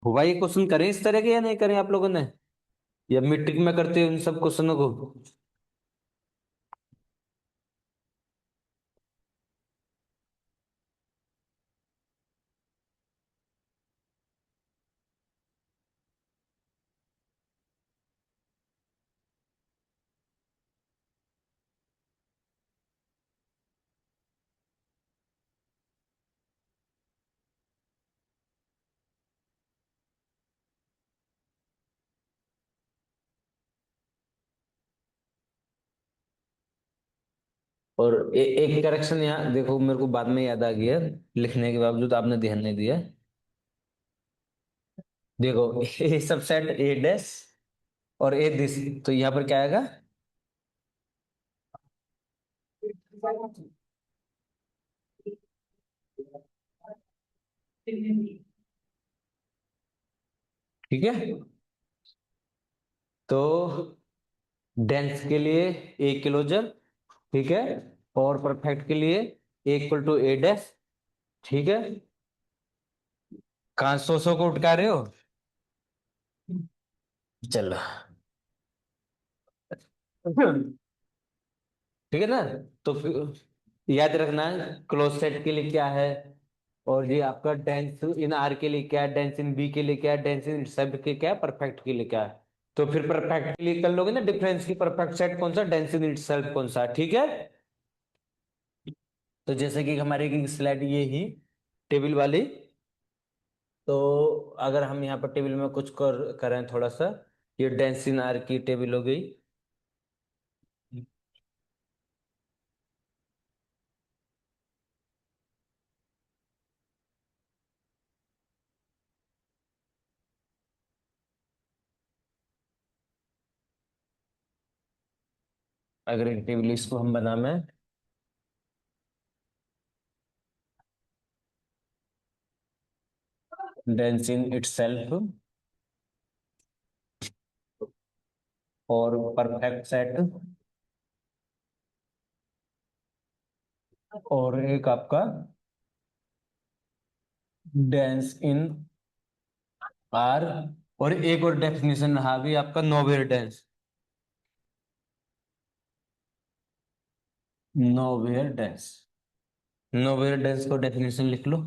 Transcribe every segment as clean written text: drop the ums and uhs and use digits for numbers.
हुआ ये क्वेश्चन करें इस तरह के या नहीं करें आप लोगों ने, या मीट्रिक में करते हो इन सब क्वेश्चनों को? और एक करेक्शन यहाँ देखो, मेरे को बाद में याद आ गया, लिखने के बावजूद आपने ध्यान नहीं दिया। देखो ए सबसेट ए डैश और ए दिस, तो यहाँ पर क्या आएगा? ठीक है, तो डेंस के लिए ए क्लोजर, ठीक है, और परफेक्ट के लिए ए इक्वल टू ए डैश, ठीक है। कहाँ सौ को उठा रहे हो? चलो ठीक है ना। तो फिर याद रखना, क्लोज सेट के लिए क्या है, और ये आपका डेंस इन आर के लिए क्या है, डेंस इन बी के लिए क्या है, डेंस इन सब के क्या है, परफेक्ट के लिए क्या है। तो फिर परफेक्ट के लिए कर लोगे ना डिफरेंस की, परफेक्ट सेट कौन सा, डेंस इन इटसेल्फ कौन सा, ठीक है। तो जैसे कि हमारी की स्लाइड ये ही टेबल वाली, तो अगर हम यहाँ पर टेबल में कुछ करें थोड़ा सा, ये डेंस इन आर की टेबल हो गई। अगर एक टेबल इसको हम बनाना है, डेंस इन इटसेल्फ और परफेक्ट सेट, और एक आपका डेंस इन आर, और एक और डेफिनेशन रहा भी आपका nowhere dense, nowhere dense. Nowhere dense को डेफिनेशन लिख लो।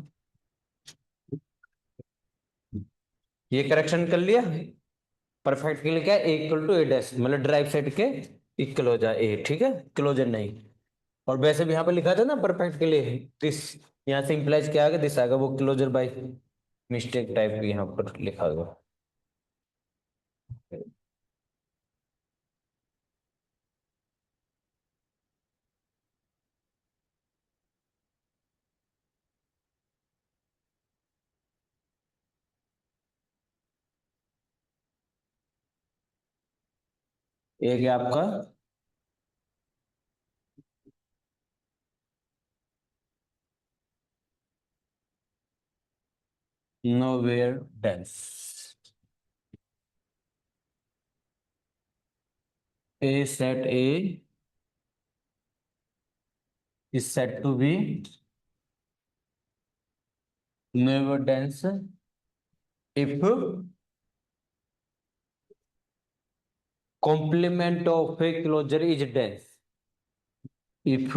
ये करेक्शन कर लिया। परफेक्ट के लिए क्या है, ए इक्वल टू ए डैश, मतलब ड्राइव सेट के इक्वल हो जाए ए, ठीक है, क्लोजर नहीं। और वैसे भी यहाँ पे लिखा था ना परफेक्ट के लिए दिस, यहाँ से इंप्लाइज क्या आएगा, दिस आएगा, वो क्लोजर बाय मिस्टेक टाइप यहाँ पर लिखा हुआ। एक है आपका nowhere dense, A set A is said to be never dense if complement of a closure is dense. If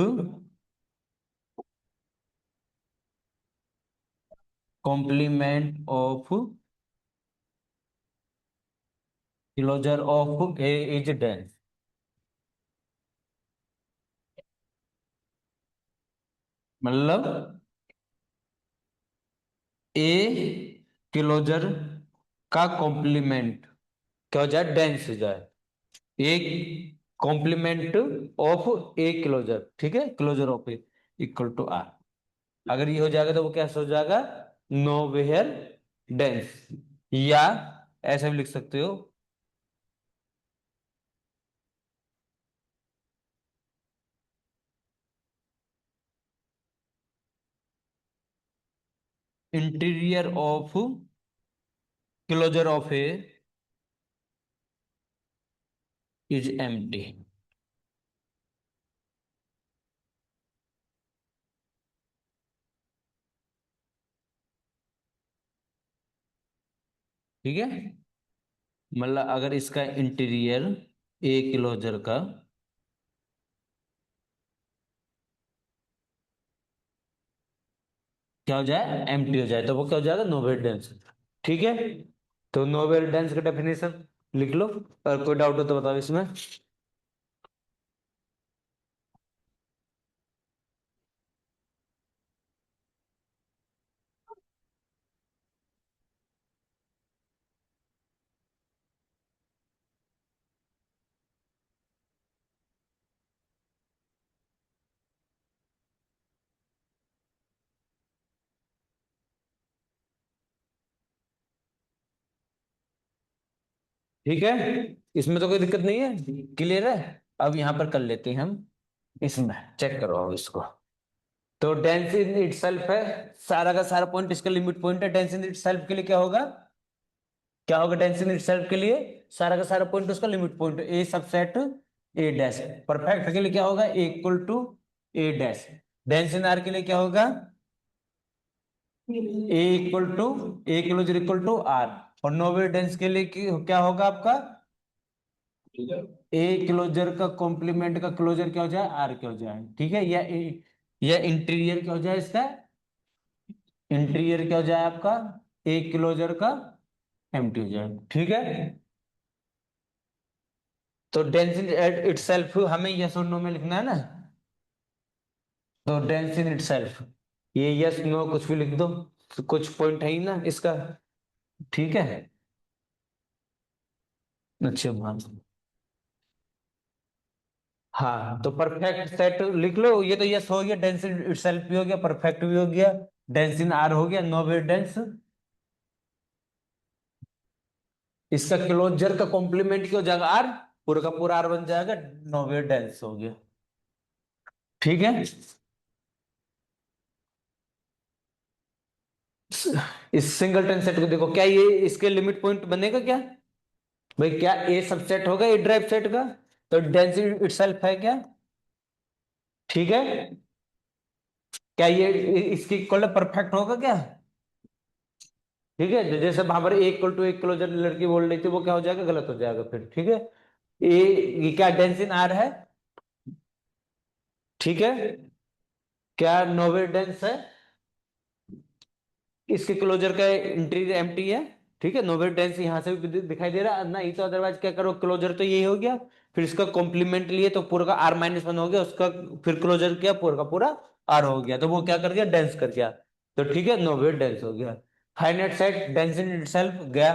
complement of closure of A is dense, मतलब ए क्लोजर का complement क्या हो जाए, डेंस हो जाए। एक कॉम्प्लीमेंट ऑफ ए क्लोजर, ठीक है, closure of A equal to R. अगर ये हो जाएगा तो वो कैसे हो जाएगा, नो वेयर डेंस, या ऐसे भी लिख सकते हो, interior of closure of A is empty. ठीक है, मतलब अगर इसका इंटीरियर ए क्लोजर का क्या हो जाए, एम्प्टी हो जाए, तो वो क्या हो जाएगा, नोवेल डेंस। ठीक है, तो नोवेल डेंस का डेफिनेशन लिख लो, और कोई डाउट हो तो बताओ इसमें। ठीक है, इसमें तो कोई दिक्कत नहीं है, क्लियर है। अब यहाँ पर कर लेते हैं हम, इसमें चेक करो अब इसको। तो डेंस इन इटसेल्फ है, सारा का सारा पॉइंट इसका लिमिट पॉइंट है। डेंस इन इटसेल्फ के लिए क्या होगा, क्या होगा डेंस इन इटसेल्फ के लिए, सारा का सारा पॉइंट उसका limit point, A subset A dash. Perfect के लिए क्या होगा, equal to A dash. Dense in R के लिए क्या होगा, A equal to A closure equal to R. और नोवेल डेंस के लिए क्या होगा आपका, ए क्लोजर का कॉम्प्लीमेंट का क्लोजर क्या हो जाए, आर क्या हो जाए। ठीक है, या इंटीरियर क्या हो जाए इसका, इंटीरियर क्या हो जाए आपका, ए क्लोजर का एम्प्टी हो जाए। ठीक है, तो डेंसिटी एट इटसेल्फ हमें यस और नो में लिखना है ना, तो डेंस इन इटसेल्फ, ये यस नो कुछ भी लिख दो, तो कुछ पॉइंट है ही ना इसका। ठीक है, अच्छा मान, हाँ तो परफेक्ट सेट लिख लो, ये तो यस हो गया, डेंस इन इटसेल्फ भी हो गया, परफेक्ट भी हो गया, डेंस इन आर हो गया, नो वे डेंस। इसका क्लोजर का कॉम्प्लीमेंट क्या हो जाएगा, आर, पूरा का पूरा आर बन जाएगा, नो वे डेंस हो गया। ठीक है, इस सिंगलटन सेट को देखो, क्या ये इसके लिमिट पॉइंट बनेगा क्या, भाई क्या ए सबसेट होगा ए ड्राइव सेट का, तो डेंसिटी इटसेल्फ है क्या। ठीक है, क्या ये इसकी इक्वल परफेक्ट होगा क्या। ठीक है, जैसे वहां पर ए इक्वल टू एक क्लोजर लड़की बोल रही थी, वो क्या हो जाएगा, गलत हो जाएगा फिर। ठीक है, ए, ये क्या डेंसिन आर है। ठीक है, क्या नोवेल डेंस है, इसके क्लोजर का इंटीरियर एम्प्टी है। ठीक है, नोवेल डेंस यहां से भी दिखाई दे रहा है ना, ये तो अदरवाइज क्या करो, क्लोजर तो यही हो गया, फिर इसका कॉम्प्लीमेंट लिए तो पूरा का आर माइनस वन हो गया उसका, फिर क्लोजर किया पूरा का पूरा आर हो गया, तो वो क्या कर गया, डेंस कर गया। तो ठीक है, नोवेल डेंस हो गया। Finite set dense in itself गया,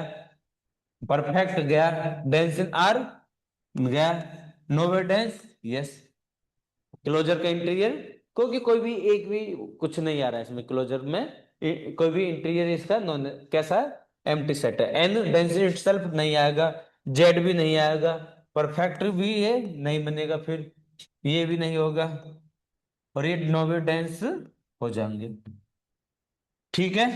परफेक्ट गया, डेंस इन आर गया, नोवेल डेंस यस, क्लोजर का इंटीरियर, क्योंकि कोई भी एक भी कुछ नहीं आ रहा है इसमें क्लोजर में, कोई भी इंटीरियर इसका नॉन कैसा है, एम्प्टी सेट है। एन डेंसिटी इटसेल्फ नहीं आएगा, जेड भी नहीं आएगा, परफेक्ट भी ये नहीं बनेगा, फिर ये भी नहीं होगा, और ये नोवे डेंस हो जाएंगे। ठीक है,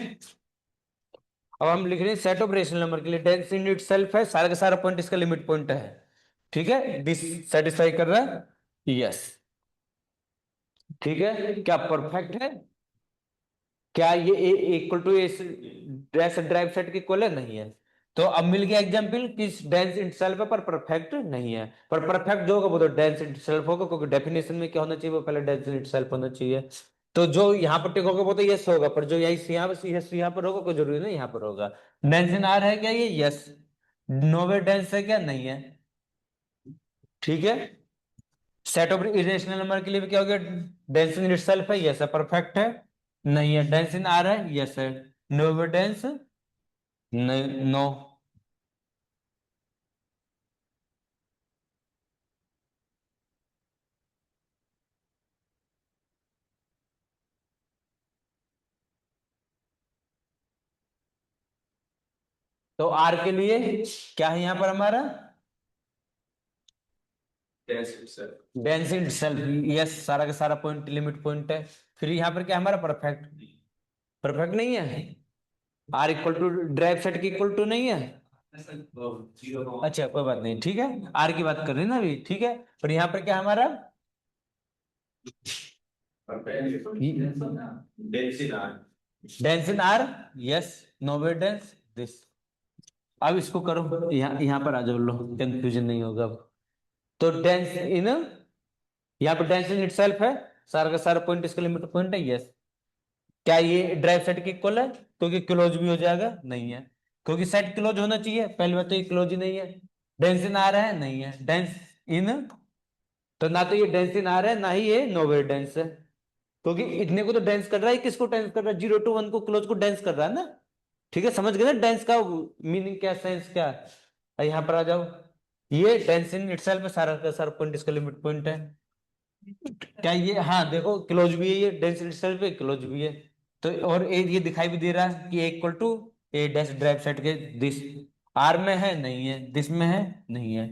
अब हम लिख रहे हैं सेट ऑफ रेशनल नंबर के लिए, डेंस इन इटसेल्फ है, सारा का सारा पॉइंट इसका लिमिट पॉइंट है। ठीक है, दिस सेटिस्फाई कर रहा है, यस। ठीक है, क्या परफेक्ट है, क्या ये equal to dash derived set की इक्वल है, नहीं है। तो अब मिल गया एग्जांपल कि डेंस इटसेल्फ है पर परफेक्ट नहीं है, पर परफेक्ट जो होगा वो तो डेंस इटसेल्फ होगा, क्योंकि डेफिनेशन में क्या होना चाहिए, वो पहले डेंस इटसेल्फ होना चाहिए। तो जो यहाँ पर टिक होगा वो तो यस होगा, पर जो यही यहाँ पर यस यहाँ पर होगा, कोई जरूरी नहीं यहाँ पर होगा। डेंस इन आर है क्या ये, यस। नोवे डेंस है क्या, नहीं है। ठीक है, सेट ऑफ इरेशनल नंबर के लिए भी क्या हो गया, डेंस इन इटसेल्फ है, यस है, परफेक्ट है, नहीं है, डेंस इन आर है, यस है, नो डेंस नहीं, नो। तो आर के लिए क्या है यहाँ पर हमारा, डेंस इटसेल्फ, यस, सारा का सारा पॉइंट लिमिट पॉइंट है। फिर यहाँ पर क्या हमारा परफेक्ट, परफेक्ट नहीं है, R equal to derived set की इक्वल टू नहीं है। अच्छा कोई बात नहीं, ठीक है, आर की बात कर रहे हैं ना अभी। ठीक है, पर यहाँ पर क्या हमारा, dense in R, yes, no dense this. अब इसको करो, यहाँ पर आ जाओ, लो कंफ्यूजन नहीं होगा अब। तो डेंस इन, यहाँ पे डेंस इन इटसेल्फ है, सारा का सारा पॉइंट इसका लिमिट पॉइंट है, यस। क्या ये ड्राइव सेट के इक्वल है? क्योंकि क्लोज भी हो जाएगा, नहीं है। क्योंकि सेट क्लोज होना चाहिए, पहली बात तो ये क्लोज ही नहीं है। डेंस इन आ रहा है, नहीं है डेंस इन, तो ना तो ये डेंस इन आ रहा है, ना ही ये नोवेयर डेंस है। क्योंकि इतने को तो डेंस कर रहा है, किसको डेंस कर रहा है? 0 to 1 को, क्लोज को डेंस कर रहा है ना। ठीक है, समझ गए ना डेंस का मीनिंग क्या, सेंस क्या है? यहाँ पर आ जाओ, ये डेंस इन इटसेल्फ में सारा का सारा पॉइंट इसका लिमिट पॉइंट है। क्या ये, हाँ देखो क्लोज भी है, ये डेंस इन इटसेल्फ है, क्लोज भी है। तो और ये दिखाई भी दे रहा है कि equal to A dash derived set के दिस, आर में है, नहीं है, दिस में है, नहीं है।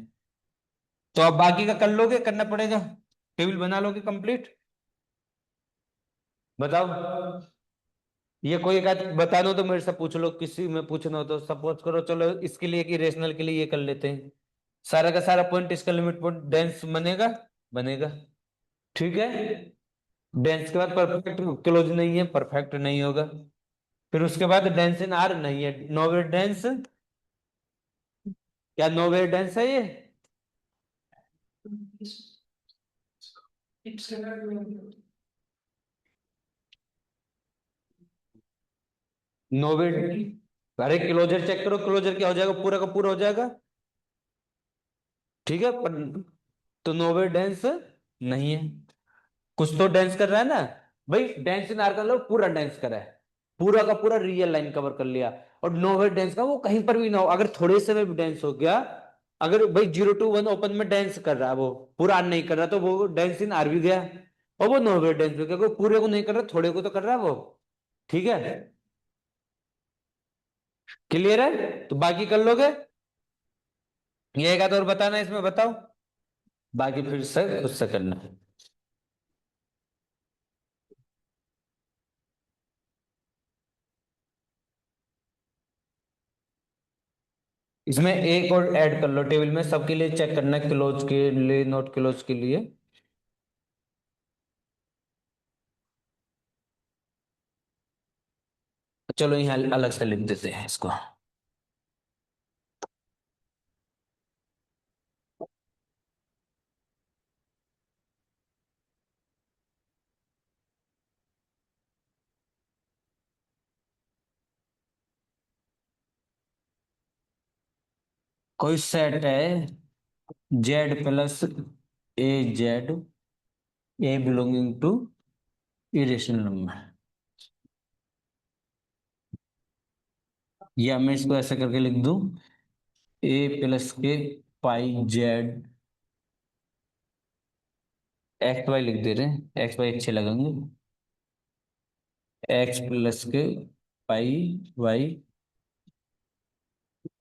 तो अब बाकी का कर लोगे, करना पड़ेगा, टेबल बना लोगे कंप्लीट। बताओ, ये कोई एक आध बता दो तो मेरे से पूछ लो, किसी में पूछना हो तो सपोज करो, चलो इसके लिए कि रेशनल के लिए ये कर लेते हैं। सारा का सारा पॉइंट इसका लिमिट पॉइंट डेंस बनेगा, बनेगा। ठीक है, डेंस के बाद परफेक्ट क्लोज नहीं है, परफेक्ट नहीं होगा। फिर उसके बाद डेंस इन आर नहीं है, नोवेर डेंस, क्या नोवेर डेंस है ये? नोवेर, अरे क्लोजर चेक करो, क्लोजर क्या हो जाएगा, पूरा का पूरा हो जाएगा। ठीक है, पर तो नोवेर डेंस नहीं है। कुछ तो डांस कर रहा है ना भाई, डांस इन आर का लो, पूरा डांस करा है, पूरा का पूरा रियल लाइन कवर कर लिया। और नोवेल डांस का वो कहीं पर भी ना हो, अगर थोड़े से में भी डांस हो गया, अगर भाई 0 to 1 ओपन में डांस कर रहा है, वो पूरा नहीं कर रहा, तो वो डांस इन आर भी गया, और वो नोवेल डांस भी गया, क्योंकि पूरे को नहीं कर रहा, थोड़े को तो कर रहा है वो। ठीक है, क्लियर है? तो बाकी कर लोगे, ये एक आध और बताना इसमें, बताओ, बाकी फिर से खुद से करना। इसमें एक और ऐड कर लो टेबल में, सबके लिए चेक करना, क्लोज के लिए, नॉट क्लोज के लिए। चलो यहाँ अलग से लिख देते हैं इसको। कोई सेट है Z plus A Z, A belonging to irrational number, या मैं इसको ऐसे करके लिख दूं, ए प्लस के पाई जेड, एक्स वाई लिख दे रहे हैं, एक्स वाई अच्छे लगेंगे, X plus K pi Y,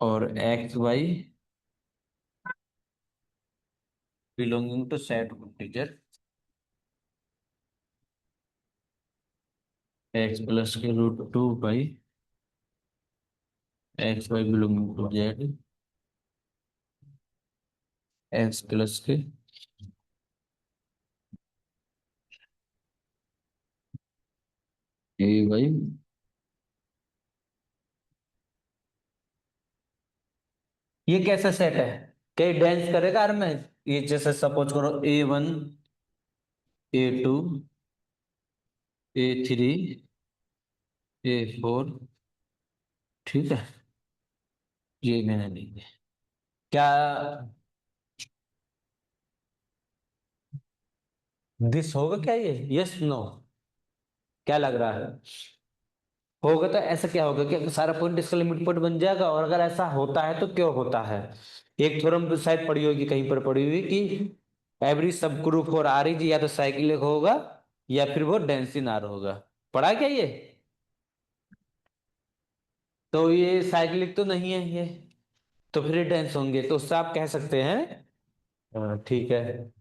और X Y belonging to set integer, X plus K √2 pi, X Y belonging to Z, X plus K A Y. ये कैसा set है, क्या डांस करेगा हर में? ये जैसे सपोज करो A1, A2, A3, A4, ठीक है, ये मैंने ली है। क्या दिस होगा क्या ये, यस नो, क्या लग रहा है? होगा, तो ऐसा क्या होगा कि सारा पॉइंट इसका लिमिट पॉइंट बन जाएगा, और अगर ऐसा होता है तो क्यों होता है? एक थ्योरम शायद पढ़ी होगी, कहीं पर पढ़ी हुई कि एवरी सब ग्रुप फॉर आर इज या तो साइक्लिक होगा, या फिर वो डेंसिन आर होगा। पढ़ा क्या ये? तो ये साइक्लिक तो नहीं है ये, तो फिर ये डेंस होंगे, तो उससे आप कह सकते हैं, हाँ ठीक है।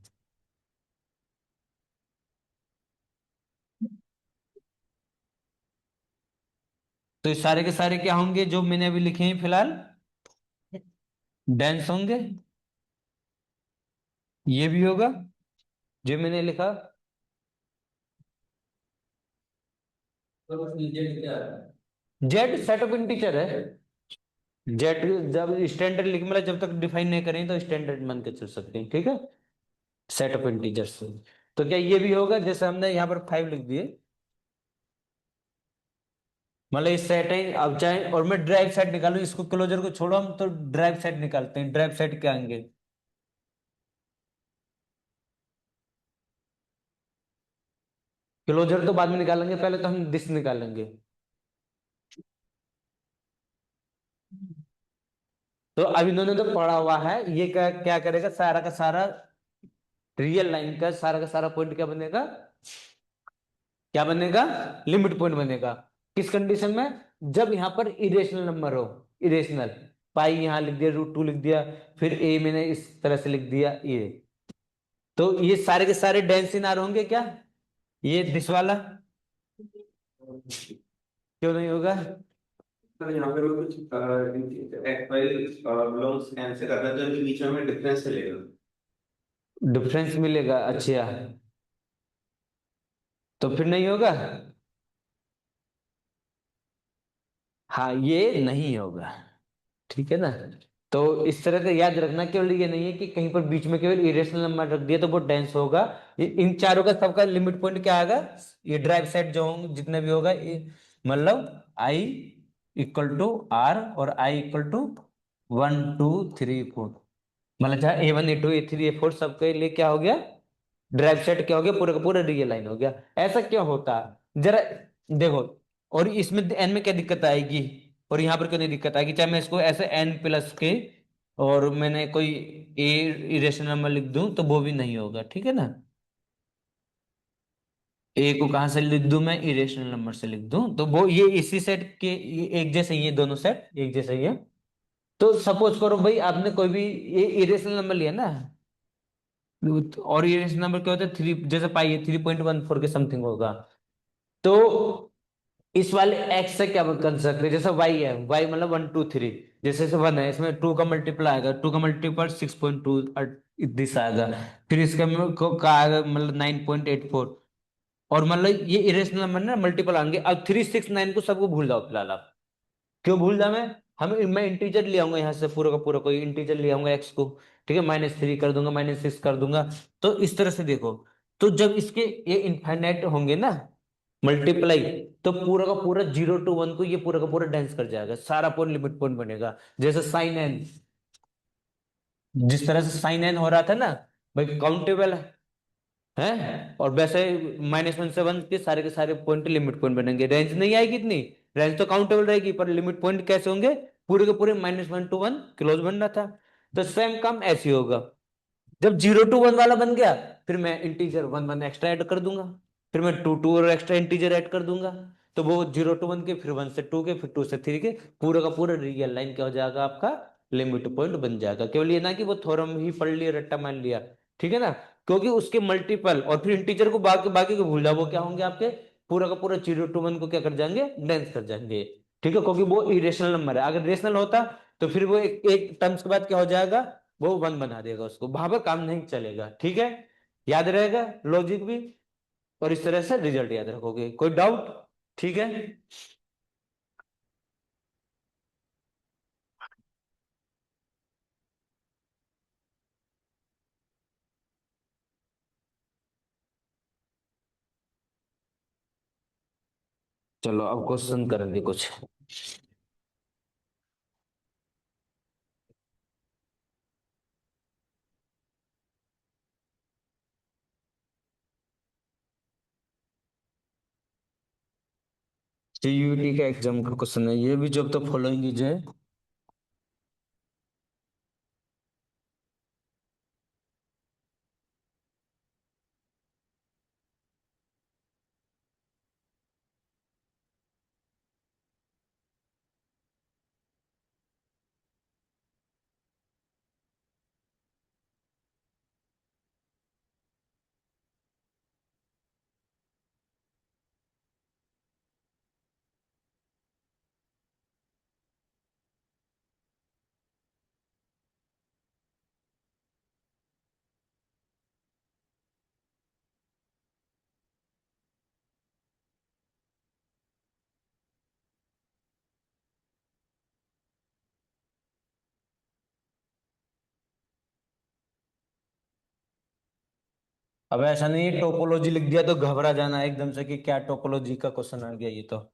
तो ये सारे के सारे क्या होंगे जो मैंने अभी लिखे हैं फिलहाल, डेंस होंगे। ये भी होगा जो मैंने लिखा। जेड सेट ऑफ इंटीजर है, जेट जब स्टैंडर्ड लिख मतलब जब तक डिफाइन नहीं करें तो स्टैंडर्ड मान के चल सकते हैं, ठीक है। Set of integers. तो क्या ये भी होगा, जैसे हमने यहाँ पर 5 लिख दिए, मतलब इस सेट है, अब चाहे और मैं ड्राइव सेट निकालू, इसको क्लोजर को छोड़ो, हम तो ड्राइव सेट निकालते हैं। ड्राइव सेट क्या आएंगे? क्लोजर तो बाद में निकालेंगे, पहले तो हम दिस निकालेंगे। तो अब इन्होंने तो पढ़ा हुआ है, ये क्या क्या करेगा, सारा का सारा रियल लाइन का सारा पॉइंट क्या बनेगा, क्या बनेगा, लिमिट पॉइंट बनेगा। किस कंडीशन में? जब यहां पर इरेशनल नंबर हो, इरेशनल। पाई यहां लिख दिया, √2 लिख दिया, फिर ए मैंने इस तरह से लिख दिया ये। तो ये सारे के सारे डेंस इन आर होंगे क्या? ये दिस वाला क्यों नहीं होगा? तो यहाँ पे मैं कुछ एक्स वाई बिलोंग्स एन से करना है, तो इनके बीच में हमें डिफरेंस चलेगा। डिफरेंस मिलेगा, अच्छा। तो फिर नहीं होगा। हाँ, ये नहीं होगा, ठीक है ना। तो इस तरह का याद रखना, केवल ये नहीं है कि कहीं पर बीच में केवल इरेशनल नंबर रख दिया तो वो डेंस होगा। ये इन चारों का सबका लिमिट पॉइंट क्या आएगा? ये ड्राइव सेट जो होंगे जितने भी होगा, ये मतलब आई इक्वल टू आर और आई इक्वल टू 1 2 3 4, मतलब चाहे A1 A2 A3 A4 सबके लिए क्या हो गया, ड्राइव सेट क्या हो गया, पूरा का पूरा रियल लाइन हो गया। ऐसा क्यों होता है जरा देखो। और इसमें एन में क्या दिक्कत आएगी, और यहाँ पर क्यों नहीं दिक्कत आएगी? चाहे मैं इसको ऐसे एन प्लस के और मैंने कोई ए इरेशनल नंबर लिख दूं तो वो भी नहीं होगा, ठीक है ना। ए को कहां से लिख दूं मैं, इरेशनल नंबर से लिख दूं तो वो ये इसी सेट के ये एक जैसे ही है, दोनों सेट एक जैसे ही है। तो सपोज करो भाई आपने कोई भी ये इरेशनल नंबर लिया ना, और इरेशनल नंबर क्या होता है, 3 जैसे पाई है 3.14 के समथिंग होगा। तो इस वाले एक्स से क्या कर सकते हैं, जैसे वाई है, वाई मतलब 1 2 3, जैसे जैसे 1 है, इसमें 2 का मल्टीपल आएगा, 2 का मल्टीपल 6.2 दिस आएगा। फिर इसका का आएगा मतलब 9.84। और मतलब ये इरेशनल नंबर ना मल्टीपल आएंगे। अब 3 6 9 को सबको भूल जाओ फिलहाल आप। क्यों भूल जाऊं मैं इंटीजर ले आऊंगा यहाँ से, पूरा का पूरा कोई इंटीजर ले आऊंगा एक्स को, ठीक है, -3 कर दूंगा, -6 कर दूंगा। तो इस तरह से देखो, तो जब इसके ये इनफाइनाइट होंगे ना मल्टीप्लाई, तो पूरा का पूरा 0 to 1 को ये पूरा का पूरा डेंस कर जाएगा, सारा पॉइंट लिमिट पॉइंट बनेगा। जैसे साइन एन, जिस तरह से साइन एन हो रहा था ना, भाई काउंटेबल है, और वैसे -1 से 1 के सारे पॉइंट लिमिट पॉइंट बनेंगे, रेंज नहीं आएगी इतनी। रेंज तो काउंटेबल रहेगी पर लिमिट पॉइंट कैसे होंगे, पूरे के पूरे -1 to 1 क्लोज बनना था। तो सेम काम ऐसे ही होगा। जब 0 to 1 वाला बन गया, फिर मैं इंटीजर 1 1 एक्स्ट्रा ऐड कर दूंगा, फिर मैं 2 2 और एक्स्ट्रा इंटीजर ऐड कर दूंगा। तो वो 0 to 1 के, फिर 1 से 2 के, फिर 2 से 3 के, पूरा का पूरा रियल लाइन क्या हो जाएगा आपका, लिमिट पॉइंट बन जाएगा। केवल ये ना कि वो थ्योरम ही पढ़ लिया, रट्टा मान लिया, ठीक है ना। क्योंकि उसके मल्टीपल और फिर इंटीजर को बाकी बाकी को भूल जाओ, वो क्या होंगे आपके, पूरा का पूरा 0 to 1 को क्या कर जाएंगे, डेंस कर जाएंगे, ठीक है। क्योंकि वो इरेशनल नंबर है, अगर रेशनल होता तो फिर वो एक टर्म्स के बाद क्या हो जाएगा, वो 1 बना देगा, उसको वहां पर काम नहीं चलेगा, ठीक है। याद रहेगा लॉजिक भी, और इस तरह से रिजल्ट याद रखोगे। कोई डाउट? ठीक है। चलो अब क्वेश्चन करेंगे कुछ। सीयूईटी का एग्जाम का क्वेश्चन है ये भी, जब तो फॉलोइंग इज है। अब ऐसा नहीं है टोपोलॉजी लिख दिया तो घबरा जाना एकदम से कि क्या टोपोलॉजी का क्वेश्चन आ गया ये तो।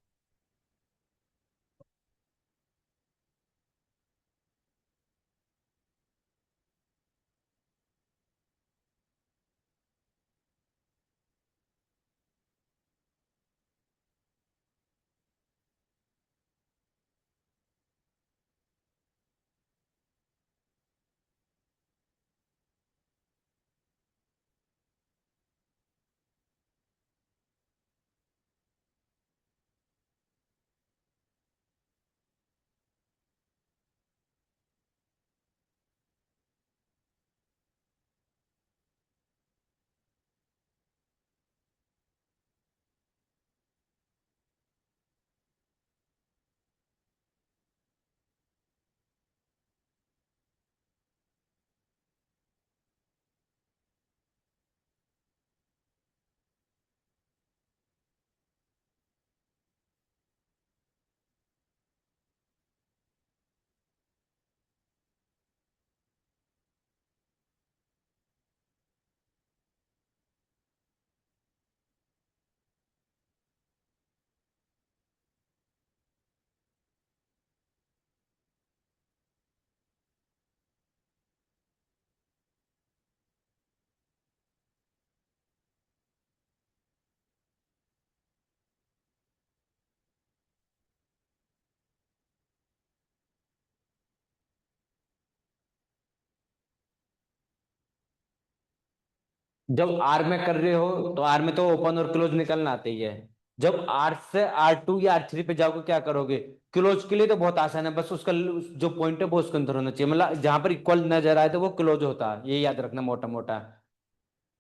जब आर में कर रहे हो तो आर में तो ओपन और क्लोज निकलना आते ही है। जब आर से R2 या R3 पे जाओगे क्या करोगे? क्लोज के लिए तो बहुत आसान है, बस उसका जो पॉइंट है वो उसके अंदर होना चाहिए, मतलब जहां पर इक्वल नजर आए तो वो क्लोज होता है, ये याद रखना मोटा मोटा।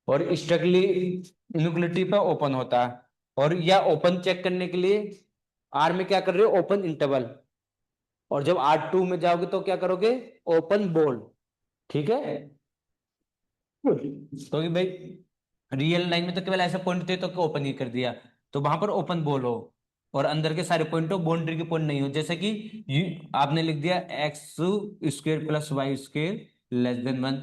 और स्ट्रिक्टली इनइक्वलिटी पे ओपन होता है। और या ओपन चेक करने के लिए आर में क्या कर रहे हो? Open interval. और जब R2 में जाओगे तो क्या करोगे? ओपन बोल। ठीक है। क्योंकि भाई रियल लाइन में तो केवल ऐसे पॉइंट थे तो ओपन ही कर दिया, तो वहां पर ओपन बोल हो। और अंदर के सारे पॉइंट हो, बाउंड्री के पॉइंट नहीं हो, जैसे कि आपने लिख दिया X square plus Y square < 1।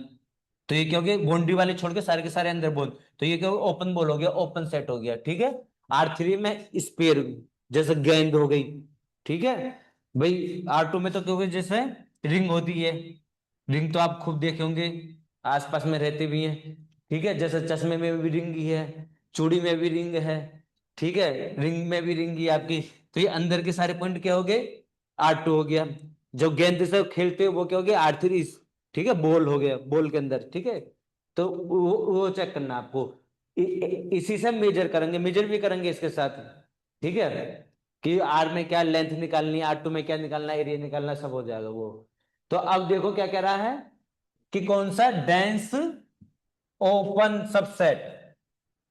तो ये क्या हो गया? बाउंड्री वाले छोड़ के सारे के सारे अंदर बोल, तो ये क्या हो गया? ओपन बोल हो गया, ओपन सेट हो गया। ठीक है। R3 में स्पेयर, जैसे गेंद हो गई। ठीक है। भाई R2 में तो क्या हो गया? जैसे रिंग होती है, रिंग तो आप खूब देखे होंगे, आसपास में रहते भी हैं। ठीक है। जैसे चश्मे में भी रिंग ही है, चूड़ी में भी रिंग है। ठीक है। रिंग में भी रिंग ही है आपकी। तो ये अंदर के सारे पॉइंट क्या हो गए? R2 हो गया। जो गेंद से खेलते हो वो क्या हो गया? R3। ठीक है। बॉल हो गया, बॉल के अंदर। ठीक है। तो वो चेक करना आपको। इसी से मेजर करेंगे, मेजर भी करेंगे इसके साथ। ठीक है। कि आर में क्या लेंथ निकालनी है, R2 में क्या निकालना है, एरिया निकालना, सब हो जाएगा वो। तो अब देखो क्या कह रहा है कि कौन सा dense open subset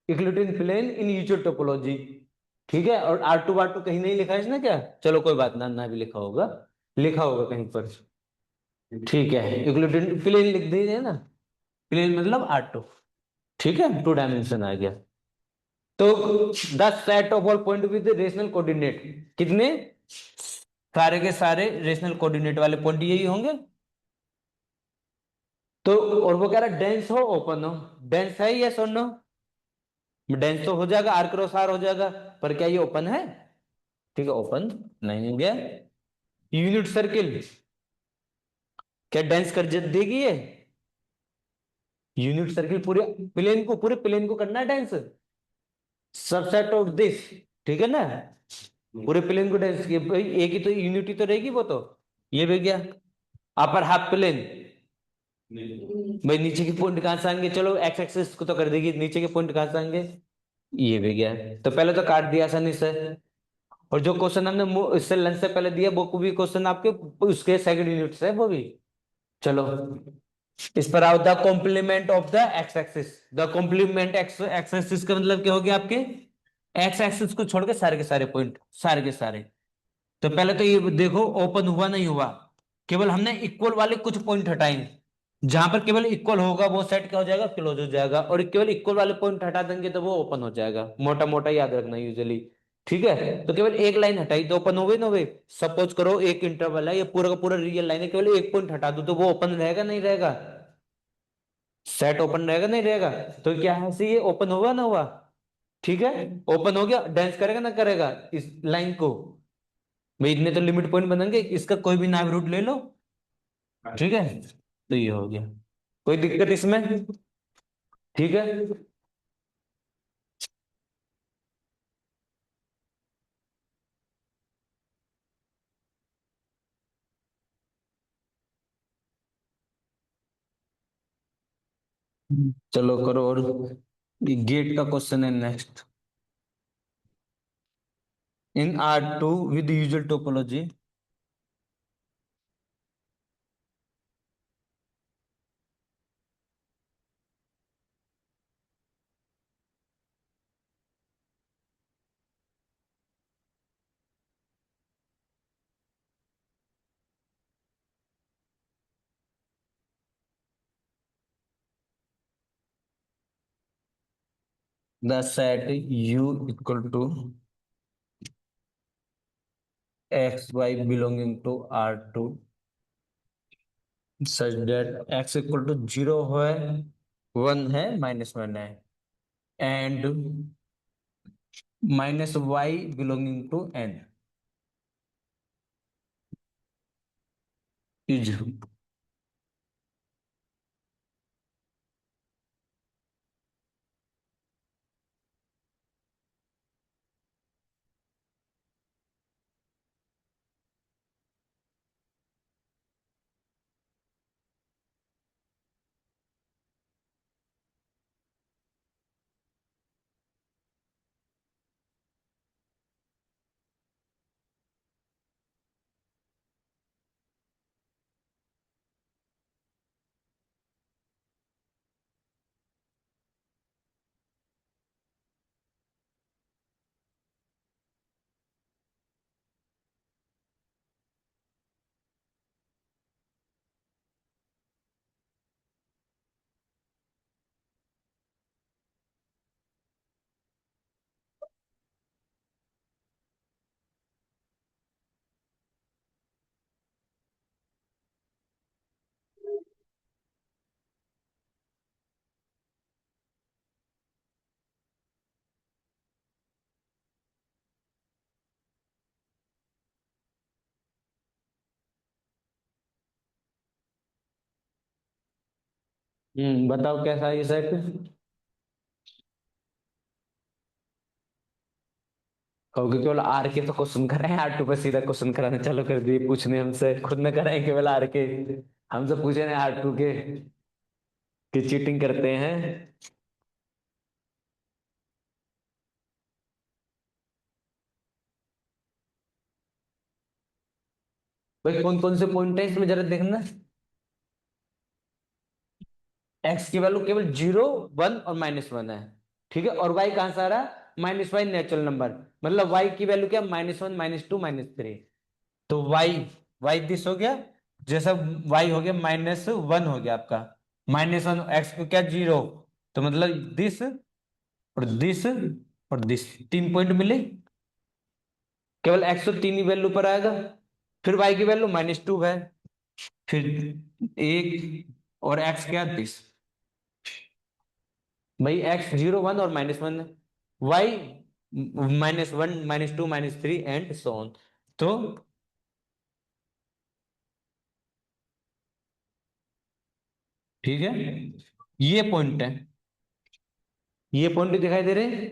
Euclidean plane in usual topology. ठीक है। और R2 कहीं नहीं लिखा है इसने क्या? चलो कोई बात ना, ना भी लिखा होगा, लिखा होगा कहीं पर। ठीक है। यूक्लिडियन प्लेन लिख दीजिए ना, प्लेन मतलब R2। ठीक है। 2 डायमेंशन आ गया। तो the set of all point with rational coordinate, कितने? सारे के सारे रेशनल कोऑर्डिनेट वाले पॉइंट यही होंगे। तो और वो कह रहा है डेंस हो ओपन हो। डेंस है, यस और नो? डेंस तो हो जाएगा, आर क्रॉस आर हो जाएगा, पर क्या ये ओपन है? ठीक है, ओपन नहीं हो गया। यूनिट सर्किल क्या डेंस कर देगी ये? यूनिट सर्किल पूरे प्लेन को करना है डेंस, सबसेट ऑफ दिस। ठीक है ना? पूरे प्लेन को डेंस किया भाई, एक ही तो यूनिटी तो रहेगी वो तो। ये भी गया। अपर हाफ प्लेन, भाई नीचे के पॉइंट कहां से आएंगे? चलो एक्स एक्सिस को तो कर देगी, नीचे के पॉइंट कहां से आएंगे? ये भी गया। तो पहले तो काट दिया आसानी से। और जो क्वेश्चन हमने इससे लंच से पहले दिया वो भी क्वेश्चन आपके उसके सेकंड यूनिट से, वो भी। चलो, इस पर आओ। The complement of the X axis. The complement X axis का मतलब क्या हो गया आपके? एक्स एक्सिस को छोड़ के सारे पॉइंट, सारे के सारे। तो पहले तो ये देखो ओपन हुआ नहीं हुआ, केवल हमने इक्वल वाले कुछ पॉइंट हटाएंगे। जहां पर केवल इक्वल होगा वो सेट क्या हो जाएगा? क्लोज हो जाएगा। और केवल इक्वल वाले पॉइंट हटा देंगे तो वो ओपन हो जाएगा, मोटा मोटा याद रखना यूजुअली। ठीक है। तो केवल एक लाइन हटाई तो ओपन हो गई ना? हो गई। सपोज करो एक इंटरवल है, ये पूरा का पूरा रियल लाइन है, केवल एक पॉइंट हटा दो तो वो ओपन रहेगा नहीं रहेगा? सेट ओपन रहेगा नहीं रहेगा, तो क्या है से ये ओपन होगा ना हुआ, ठीक है, ओपन हो गया, डेंस करेगा ना करेगा इस लाइन को, भाई इतने तो लिमिट पॉइंट बनेंगे, इसका कोई भी नाइब रूट ले लो, ठीक है, तो ये हो गया, कोई दिक्कत इसमें, ठीक है। चलो करो, और गेट का क्वेश्चन है next. In R2 with usual topology, the set U equal to xy belonging to R2 such that x equal to 0 है, 1 है, -1 है, and minus y belonging to n is, बताओ कैसा है ये सेट। कहोगे केवल आर के तो क्वेश्चन कर रहे हैं, R2 पे सीधा क्वेश्चन कराने चालू कर दिए पूछने, हमसे खुद न कराए केवल आर के, हमसे पूछे ना R2 के, कि चीटिंग करते हैं। भाई कौन कौन से पॉइंट है इसमें जरा देखना, एक्स की वैल्यू केवल 0, 1 और -1 है, ठीक है, और वाई कहां से आ रहा है, -y नेचुरल नंबर, मतलब वाई की वैल्यू क्या, -1, -2, -3, तो वाई दिस हो गया, जैसा वाई हो गया -1 हो गया आपका, -1, एक्स को क्या 0, तो मतलब दिस और दिस और दिस, 3 पॉइंट मिले, केवल एक्स तो 3 ही वैल्यू पर आएगा, फिर वाई की वैल्यू -2 है, फिर एक, और एक्स क्या 10, भाई एक्स 0, 1 और -1 है, वाई -1, -2, -3 एंड सो ऑन, तो ठीक है, ये पॉइंट है, ये पॉइंट दिखाई दे रहे हैं,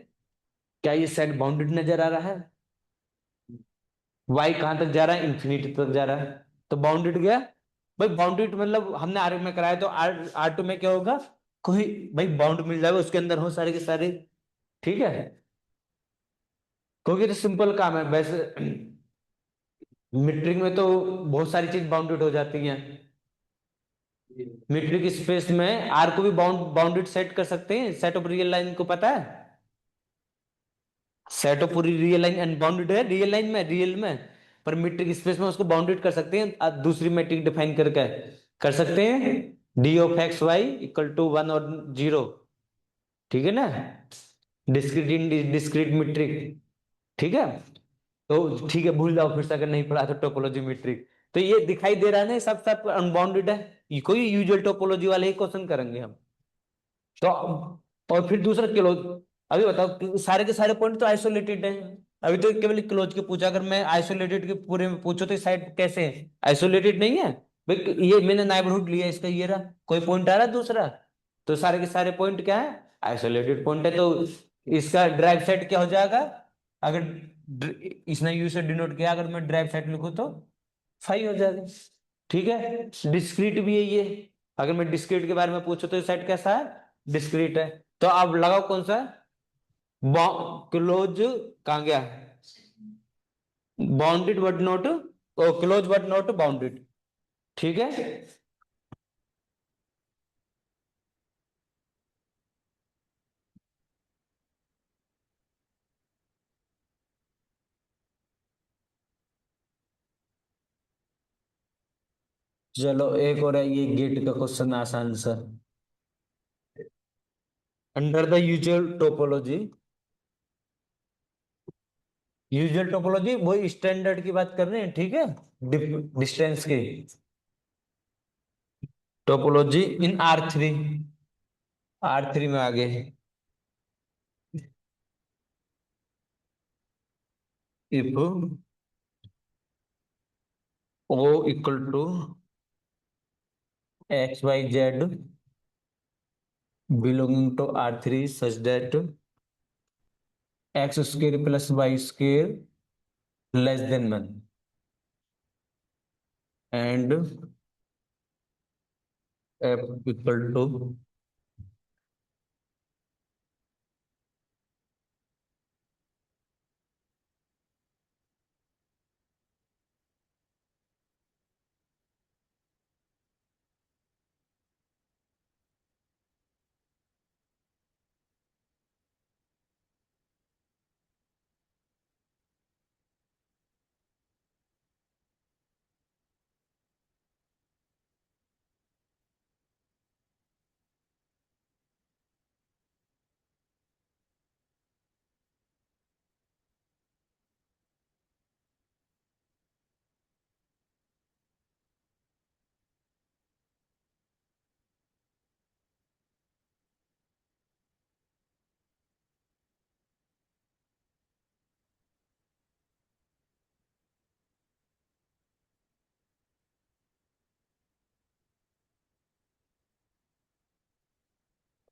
क्या ये सेट बाउंडेड नजर आ रहा है, वाई कहां तक जा रहा है, इंफिनिटी तक जा रहा है, तो बाउंडेड गया, भाई बाउंडेड मतलब हमने आर में कराया, तो R2 में क्या होगा, कोई भाई बाउंड मिल जाएगा उसके अंदर हो सारे के सारे, ठीक है, क्योंकि तो सिंपल काम है वैसे, मीट्रिक में तो बहुत सारी चीज बाउंडेड हो जाती हैं, मीट्रिक स्पेस में आर को भी बाउंडेड सेट कर सकते हैं, सेट ऑफ रियल लाइन को पता है, सेट ऑफ पूरी रियल लाइन अनबाउंडेड है रियल लाइन में, रियल में, पर मीट्रिक स्पेस में उसको बाउंडेड कर सकते हैं, दूसरी मैट्रिक डिफाइन करके कर सकते हैं, D of X Y equal to 1 और 0, ठीक है ना, डिस्क्रीट इन डिस्क्रीट मीट्रिक, ठीक है, तो ठीक है, भूल जाओ फिर से अगर नहीं पढ़ा तो टोपोलॉजी मीट्रिक, तो ये दिखाई दे रहा है ना, सब सब अनबाउंडेड है, ये कोई यूजुअल टोपोलॉजी वाले ही क्वेश्चन करेंगे हम, तो और फिर दूसरा क्लोज। अभी बताओ कि सारे के सारे पॉइंट तो आइसोलेटेड है। अभी तो केवल क्लोज के पूछा, अगर मैं आइसोलेटेड के पूरे में पूछो तो साइड कैसे है, आइसोलेटेड नहीं है भाई। ये मैंने नाइबरहुड लिया इसका, ये रहा, कोई पॉइंट आ रहा है दूसरा, तो सारे के सारे पॉइंट क्या है, आइसोलेटेड पॉइंट है। तो इसका ड्राइव सेट क्या हो जाएगा, अगर इसने यू से डिनोट किया, अगर मैं ड्राइव सेट लिखूं तो फाइव हो जाएगा। ठीक है, डिस्क्रीट भी है ये। अगर मैं डिस्क्रीट के बारे में पूछूं तो सेट कैसा है, डिस्क्रीट है। तो अब लगाओ कौन सा, क्लोज, कहाँ गया, bounded but not, close but not bounded. ठीक है, चलो एक और है ये गेट का क्वेश्चन, आसान सा। Under the usual topology, usual topology वो स्टैंडर्ड की बात कर रहे हैं, ठीक है, डिस्टेंस की टोपोलॉजी इन R3, R3 में आगे, if O equal to XYZ belonging to R3 such that x square plus y square less than 1 and f equal to,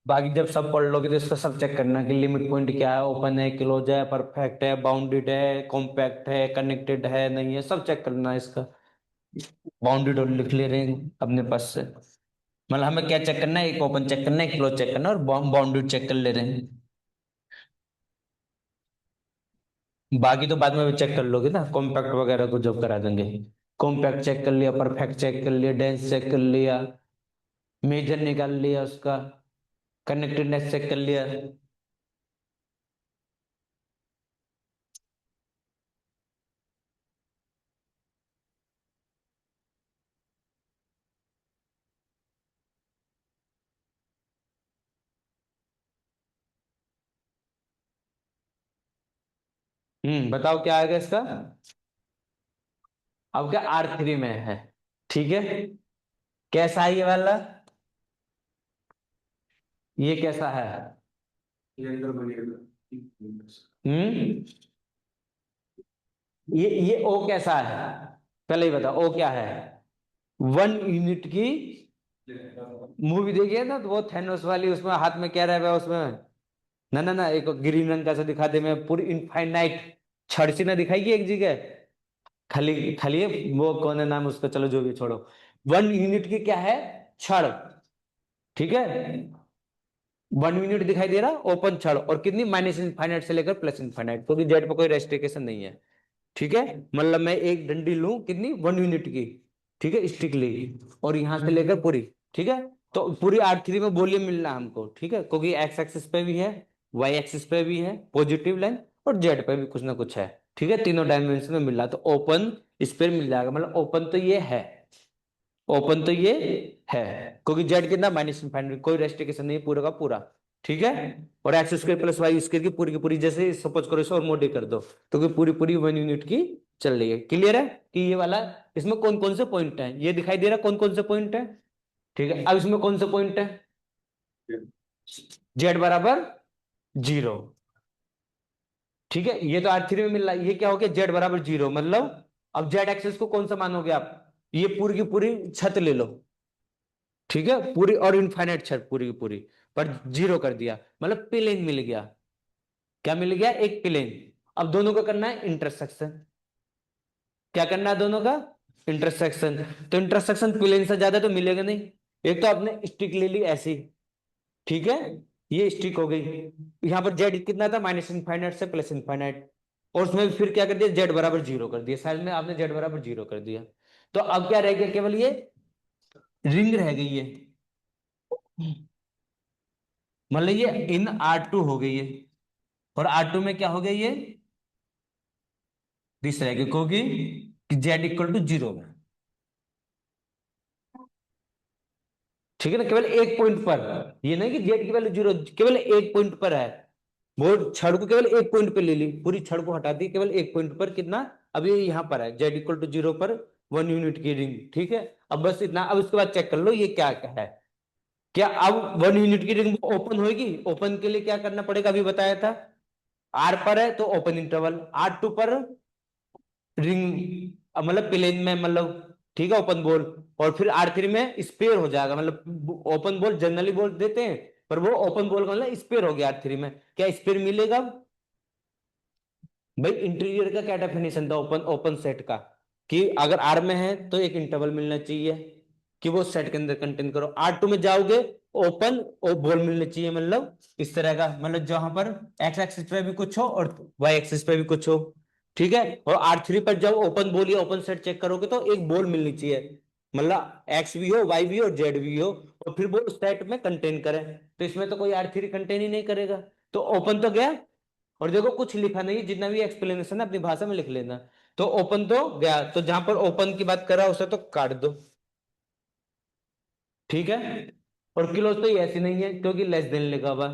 बाकी जब सब पढ़ लोगे तो इसका सब चेक करना कि लिमिट पॉइंट क्या है, ओपन है, क्लोज है, परफेक्ट है, बाउंडेड है, कॉम्पैक्ट है, कनेक्टेड है, नहीं है, सब चेक करना है इसका। बाउंडेड और लिख ले रहे हैं अपने पास से, मतलब हमें क्या चेक करना है, एक ओपन चेक करना है, एक क्लोज चेक करना है, और बाउंडेड चेक कर ले रहे हैं। बाकी तो बाद में भी चेक कर लोगे ना, कॉम्पैक्ट वगैरह को जब करा देंगे। कॉम्पैक्ट चेक कर लिया, परफेक्ट चेक कर लिया, डेंस चेक कर लिया, मेजर निकाल लिया उसका, कनेक्टेडनेस चेक कर लिया। बताओ क्या आएगा इसका। अब क्या R3 में है, ठीक है, कैसा है ये वाला, ये कैसा है, ये अंदर बनेगा। हम्म ये O कैसा है, पहले ही बताओ O क्या है, 1 यूनिट की। मूवी देखी है ना, तो वो थैनोस वाली, उसमें हाथ में क्या रहा है उसमें, ना ना ना, एक ग्रीन रंग का सा दिखा दे, मैं पूरी इनफाइनाइट छड़ सी ना दिखाई एक जगह, खाली खाली है, वो कौन है नाम उसका, चलो जो भी छोड़ो। 1 यूनिट की क्या है, छड़, ठीक है, 1 यूनिट दिखाई दे रहा ओपन छड़, और कितनी, माइनस इनफाइनाइट से लेकर प्लस इनफाइनाइट, क्योंकि जेड पर कोई रेस्ट्रिक्शन नहीं है। ठीक है, मतलब मैं एक डंडी लूं कितनी, 1 यूनिट की, ठीक है, स्टिक ली, और यहां से लेकर पूरी, ठीक है, तो पूरी R3 में वॉल्यूम मिलना हमको, ठीक है, क्योंकि एक्स एक्सिस पे भी है, वाई एक्सिस पे भी है पॉजिटिव लाइन, और जेड पे भी कुछ ना कुछ है, ठीक है, तीनों डायमेंशन में मिल रहा, तो ओपन स्पेयर मिल जाएगा, मतलब ओपन तो ये है, ओपन तो ये है, क्योंकि जेड कितना, माइनस इनफाइनाइट, कोई रेस्ट्रिक्शन नहीं, पूरा का पूरा, ठीक है, और X square plus Y square की पूरी जैसे सपोज करो इसे और मोडी कर दो, तो पूरी पूरी 1 यूनिट की चल रही है। क्लियर है कि ये वाला, इसमें कौन कौन से पॉइंट है, ये दिखाई दे रहा कौन कौन से पॉइंट है, ठीक है, अब इसमें कौन से पॉइंट है, जेड बराबर 0। ठीक है, ये तो R3 में मिल रहा है, ये क्या हो गया, जेड बराबर 0, मतलब अब जेड एक्सिस को कौन सा मानोगे आप, ये पूरी की पूरी छत ले लो, ठीक है, पूरी और इनफाइनाइट छत पूरी की पूरी, पर 0 कर दिया, मतलब प्लेन मिल गया। क्या मिल गया, एक प्लेन। अब दोनों को करना है इंटरसेक्शन। क्या करना है दोनों का, इंटरसेक्शन। तो इंटरसेक्शन प्लेन से ज्यादा तो मिलेगा नहीं। एक तो आपने स्टिक ले ली ऐसी, ठीक है, ये स्टिक हो गई। यहाँ पर जेड कितना था, माइनस इनफाइनाइट से प्लस इनफाइनाइट, और उसमें फिर क्या कर दिया, जेड बराबर 0 कर दिया, साइड में आपने जेड बराबर 0 कर दिया। तो अब क्या रह गया, केवल ये रिंग रह गई है, मतलब ये इन R2 हो गई है, और R2 में क्या हो गई ये, दिस रह गई, क्योंकि जेड इक्वल टू 0 में, ठीक है ना, केवल एक पॉइंट पर, ये नहीं कि जेड की वैल्यू 0, केवल एक पॉइंट पर है। वो छड़ को केवल एक पॉइंट पे ले ली, पूरी छड़ को हटा दी, केवल एक पॉइंट पर कितना, अब ये यहां पर है, जेड इक्वल टू 0 पर 1 यूनिट की रिंग, ठीक है। अब बस इतना, अब इसके बाद चेक कर लो ये क्या क्या है। क्या अब 1 यूनिट की रिंग ओपन होगी, ओपन के लिए क्या करना पड़ेगा, अभी बताया था, आर पर है तो ओपन इंटरवल, R2 पर रिंग, मतलब प्लेन में, मतलब ठीक है, ओपन बॉल, और फिर R3 में स्पेयर हो जाएगा, मतलब ओपन बॉल जनरली बोल देते हैं, पर वो ओपन बॉल का मतलब स्पेयर हो गया R3 में, क्या स्पेयर मिलेगा। भाई इंटीरियर का क्या डेफिनेशन था ओपन ओपन सेट का, कि अगर आर में है तो एक इंटरवल मिलना चाहिए, कि वो सेट के अंदर कंटेन करो, R2 में जाओगे ओपन और बॉल मिलना चाहिए, मतलब इस तरह का, मतलब जहां पर एक्स एक्सिस पे भी कुछ हो और वाई एक्सिस पे भी कुछ हो, ठीक है। और R3 पर जब ओपन बॉल या ओपन सेट चेक करोगे तो एक बॉल मिलनी चाहिए, मतलब एक्स भी हो, वाई भी हो, जेड भी हो, और फिर वो उस सेट में कंटेन करे। तो इसमें तो कोई R3 कंटेन ही नहीं करेगा, तो ओपन तो गया। और देखो कुछ लिखा नहीं, जितना भी एक्सप्लेनेशन है अपनी भाषा में लिख लेना। तो ओपन तो गया, तो जहां पर ओपन की बात कर रहा है उसे तो काट दो, ठीक है। और क्लोज तो ये ऐसी नहीं है, क्योंकि लेस देन लिखा हुआ,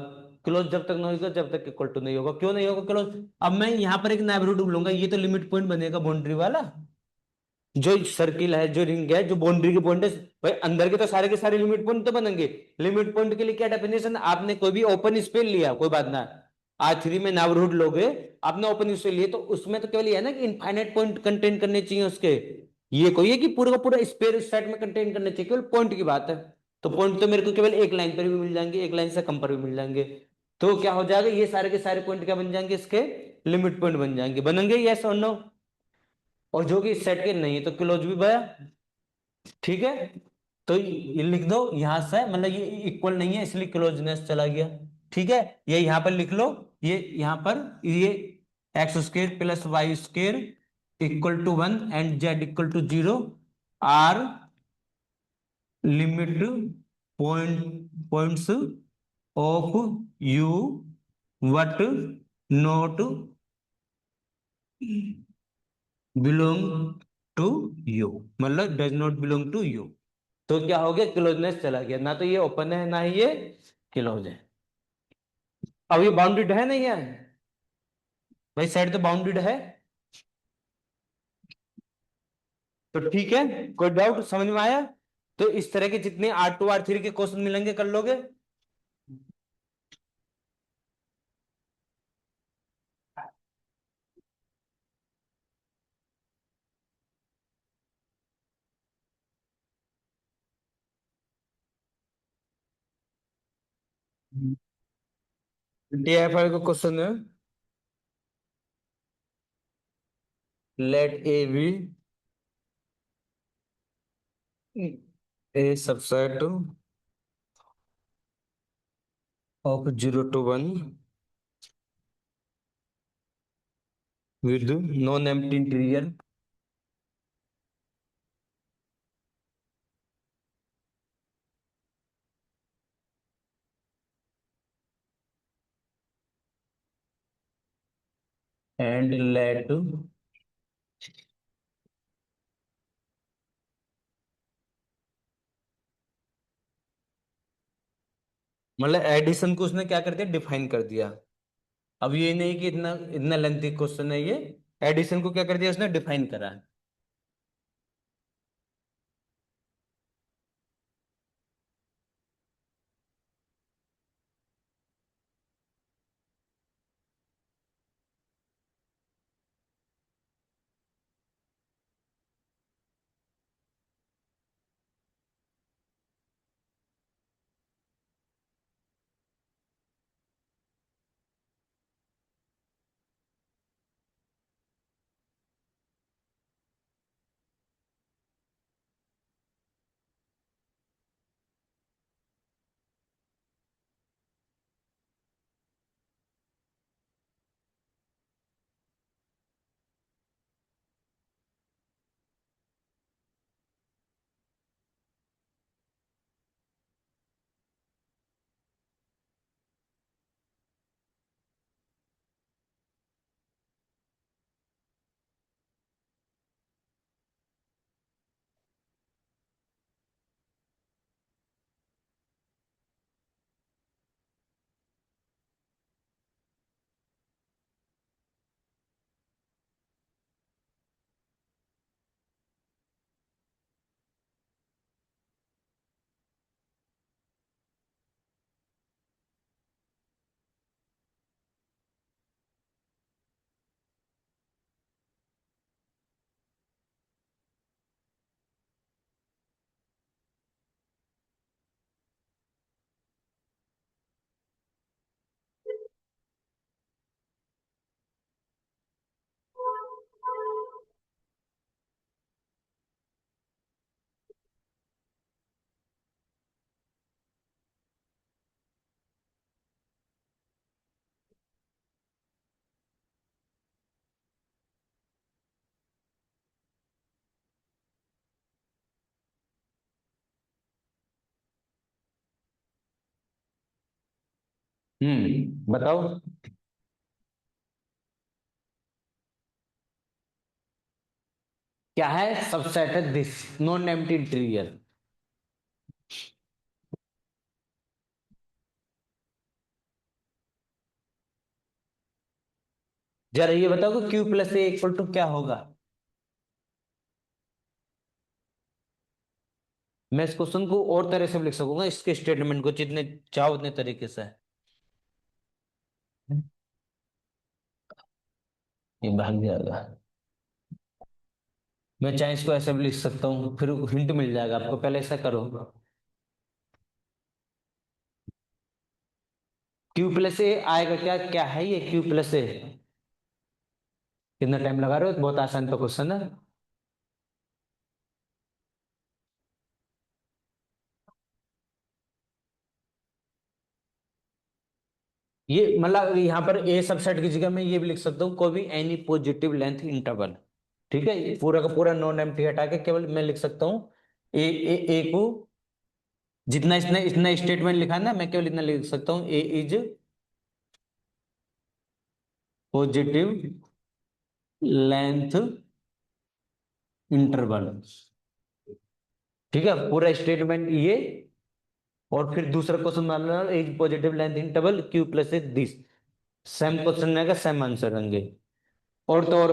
क्लोज जब तक नहीं होगा जब तक इक्वल टू नहीं होगा, क्यों नहीं होगा क्लोज। अब मैं यहाँ पर एक नेबरहुड लूंगा, ये तो लिमिट पॉइंट बनेगा बाउंड्री वाला, जो सर्किल है, जो रिंग है, जो बाउंड्री के पॉइंट है, भाई अंदर के सारे लिमिट पॉइंट तो बनेंगे। लिमिट पॉइंट के लिए क्या डेफिनेशन, आपने कोई भी ओपन स्पेस लिया, कोई बात ना, R3 में नेबरहुड लोगे, आपने ओपन स्पेस लिए, तो उसमें तो केवल ये है ना कि इनफाइनाइट पॉइंट कंटेन करने चाहिए उसके, ये कोई है कि पूरा का पूरा स्पेस उस सेट में कंटेन करने चाहिए, केवल पॉइंट की बात है। तो पॉइंट तो मेरे को केवल एक लाइन पर भी मिल जाएंगे, एक लाइन से कम पर भी मिल जाएंगे। तो क्या हो जाएगा, ये सारे के सारे पॉइंट क्या बन जाएंगे, इसके लिमिट पॉइंट बन जाएंगे, बनेंगे, यस और नो। और जो कि सेट के नहीं है तो क्लोज भी बया, ठीक है। तो ये लिख दो यहां से, मतलब ये इक्वल नहीं है इसलिए क्लोजनेस चला गया, ठीक है। ये यहां पर लिख लो, ये यहां पर ये X square plus Y square equal to 1 and Z equal to 0 are limit points of U what not belong to U, मतलब does not belong to U. तो क्या हो गया, क्लोजनेस चला गया, ना तो ये ओपन है ना ही ये क्लोज है। अब ये बाउंडेड है नहीं है, भाई साइड तो बाउंडेड है, तो ठीक है। कोई डाउट समझ में आया। तो इस तरह के जितने R2 R3 के क्वेश्चन मिलेंगे कर लोगे। DFI का क्वेश्चन है, let A B A subset of 0 to 1 with non-empty interior and let, मतलब एडिशन को उसने क्या कर दिया, डिफाइन कर दिया। अब ये नहीं कि इतना इतना लेंथी क्वेश्चन है ये, एडिशन को क्या कर दिया उसने, डिफाइन करा है। बताओ। क्या है subset this non empty interior? जरा ये बताओ कि Q plus A equal to क्या होगा? मैं इस क्वेश्चन को और तरह से भी लिख सकूंगा, इसके स्टेटमेंट को जितने चाहो उतने तरीके से। ये भाग जाएगा। मैं चाहे इसको ऐसे भी लिख सकता हूँ, फिर हिंट मिल जाएगा आपको। पहले ऐसा करो, क्यू प्लस ए आएगा क्या? क्या है ये क्यू प्लस ए? कितना टाइम लगा रहे हो? बहुत आसान तो क्वेश्चन है। ये मतलब यहाँ पर ए सबसेट की जगह मैं ये भी लिख सकता हूँ, कोई भी एनी पॉजिटिव लेंथ इंटरवल। ठीक है, ये पूरा का पूरा नॉन एम्प्टी हटा के केवल मैं लिख सकता हूँ ए को, जितना इसने इतना स्टेटमेंट लिखा है ना, मैं केवल इतना लिख सकता हूँ, ए इज पॉजिटिव लेंथ इंटरवल। ठीक है, पूरा स्टेटमेंट ये। और फिर दूसरा क्वेश्चन मान लो, as positive length interval Q plus is this. Same question रहेगा, सेम आंसर रहेंगे। और तो और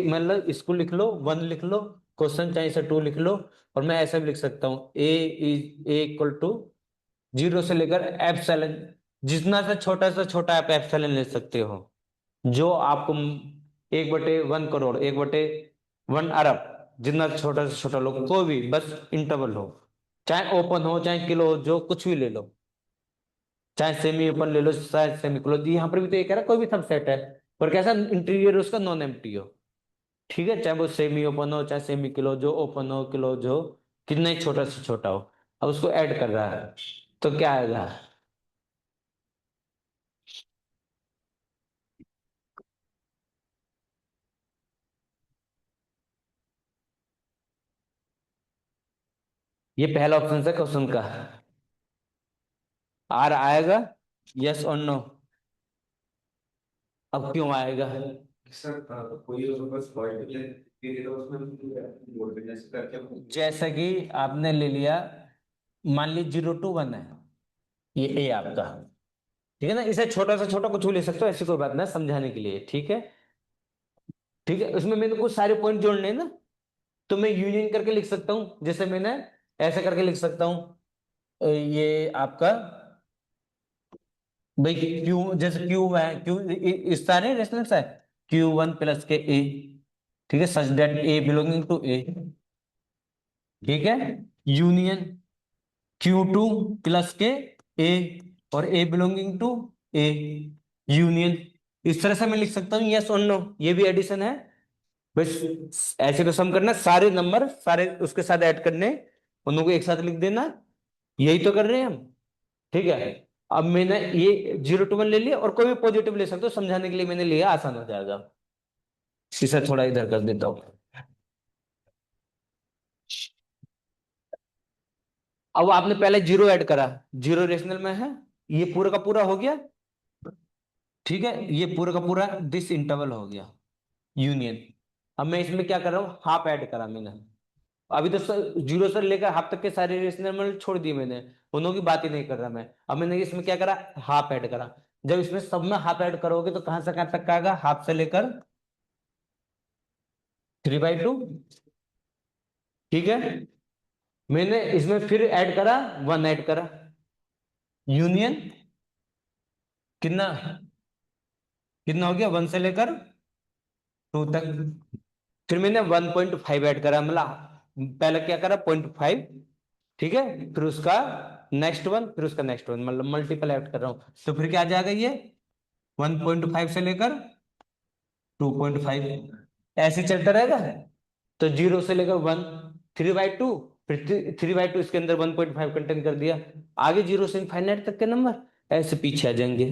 मतलब इसको लिख लो, वन लिख लो, क्वेश्चन चाहे इसे टू लिख लो। और मैं ऐसा भी लिख सकता हूँ, ए इक्वल टू जीरो से लेकर एप्सिलॉन, जितना से छोटा आप एप्सिलॉन ले सकते हो। जो आपको 1/1 करोड़, 1/1 अरब, जितना छोटा से छोटा लो, कोई भी बस इंटरवल हो, चाहे ओपन हो चाहे किलो हो, जो कुछ भी ले लो, चाहे सेमी ओपन ले लो चाहे सेमी क्लोज। यहाँ पर भी तो ये कह रहा है कोई भी सबसेट है, पर कैसा इंटीरियर उसका नॉन एम्प्टी हो। ठीक है, चाहे वो सेमी ओपन हो चाहे सेमी क्लोज हो, ओपन हो क्लोज हो, कितना ही छोटा से छोटा हो। अब उसको ऐड कर रहा है तो क्या आएगा? ये पहला ऑप्शन है क्वेश्चन का। आर आएगा, यस और नो? अब क्यों आएगा? सर कोई और बस पॉइंट ले तो उसमें बोल देना जैसे करके जैसा कि आपने ले लिया, मान ली 0 to 1 है, ये ए आपका। ठीक है ना, इसे छोटा से छोटा कुछ भी ले सकते हो, ऐसी कोई बात ना, समझाने के लिए। ठीक है, ठीक है, उसमें मैंने कुछ सारे पॉइंट जोड़ने हैं ना, तो मैं यूनियन करके लिख सकता हूँ। जैसे मैंने ऐसे करके लिख सकता हूँ, ये आपका भाई क्यू, जैसे क्यू है, क्यू इस सारे रेशनल्स है, Q1 प्लस के ए। ठीक है, such that A belonging to A. ठीक है, union Q2 plus K A, और A belonging to A, union. इस तरह से मैं लिख सकता हूँ, यस और नो, ये भी एडिशन है। बस ऐसे तो सम करना, सारे नंबर सारे उसके साथ ऐड करने, उन को एक साथ लिख देना। यही तो कर रहे हैं हम। ठीक है, अब मैंने ये 0 to 1 ले लिया, और कोई भी पॉजिटिव ले सकते हो, समझाने के लिए मैंने लिया, आसान हो जाएगा। इसे थोड़ा इधर कर देता हूँ। अब आपने पहले जीरो ऐड करा, जीरो रेशनल में है, ये पूरा का पूरा हो गया। ठीक है, ये पूरा का पूरा दिस इंटरवल हो गया, यूनियन। अब मैं इसमें क्या कर रहा हूँ, हाफ ऐड करा मैंने। अभी तो जीरो से लेकर हाफ तक के सारे रेशनल में छोड़ दिए मैंने, उन्हों की बात ही नहीं कर रहा मैं। अब मैंने इसमें क्या करा, हाफ ऐड करा। जब इसमें सब में हाफ ऐड करोगे तो कहां से कहां तक का आएगा? हाफ से लेकर 3/2। ठीक है, मैंने इसमें फिर ऐड करा, वन ऐड करा, यूनियन कितना, कितना हो गया? 1 से लेकर 2 तक। फिर मैंने 1.5 ऐड करा, मतलब पहले क्या करा, 0.5। ठीक है, फिर उसका नेक्स्ट वन, फिर उसका नेक्स्ट वन, मतलब मल्टीपल ऐड कर रहा हूं, तो फिर क्या आ जाएगा ये, 1.5 से लेकर 2.5, ऐसे चलता रहेगा। तो 0 से लेकर 1, 3/2, फिर 3/2, इसके अंदर 1.5 कंटेन कर दिया। आगे 0 से इनफाइनाइट तक के नंबर ऐसे पीछे आ जाएंगे।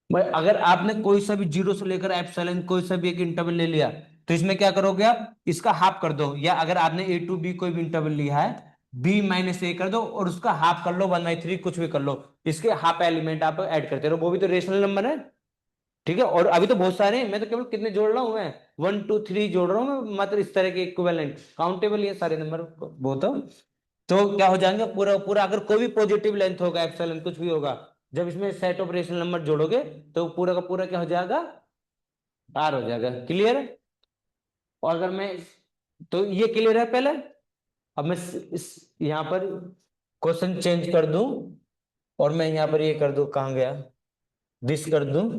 भाई अगर आपने कोई सा भी 0 से लेकर कोई सा भी एक इंटरवल ले लिया, तो इसमें क्या करोगे आप, इसका हाफ कर दो। या अगर आपने A to B कोई भी इंटरवल लिया है, बी माइनस ए कर दो और उसका हाफ कर लो, 1/3 कुछ भी कर लो, इसके हाफ एलिमेंट आप ऐड करते रहो, वो भी तो रेशनल नंबर है। ठीक है, और अभी तो बहुत सारे हैं, मैं तो केवल कितने जोड़ रहा हूं मैं, 1 2 3 जोड़ रहा हूँ मैं, मतलब इस तरह के इक्विवेलेंट काउंटेबल ये सारे नंबर वो तो क्या हो जाएंगे, पूरा पूरा अगर कोई भी पॉजिटिव लेंथ होगा, एप्सिलॉन कुछ भी होगा, जब इसमें सेट ऑफ रेशनल नंबर जोड़ोगे तो पूरा का पूरा क्या हो जाएगा, आर हो जाएगा। क्लियर है? और अगर मैं, तो ये क्लियर है पहले। अब मैं यहाँ पर क्वेश्चन चेंज कर दूं और मैं यहाँ पर ये कर दूं, कहाँ गया, दिस कर दूं।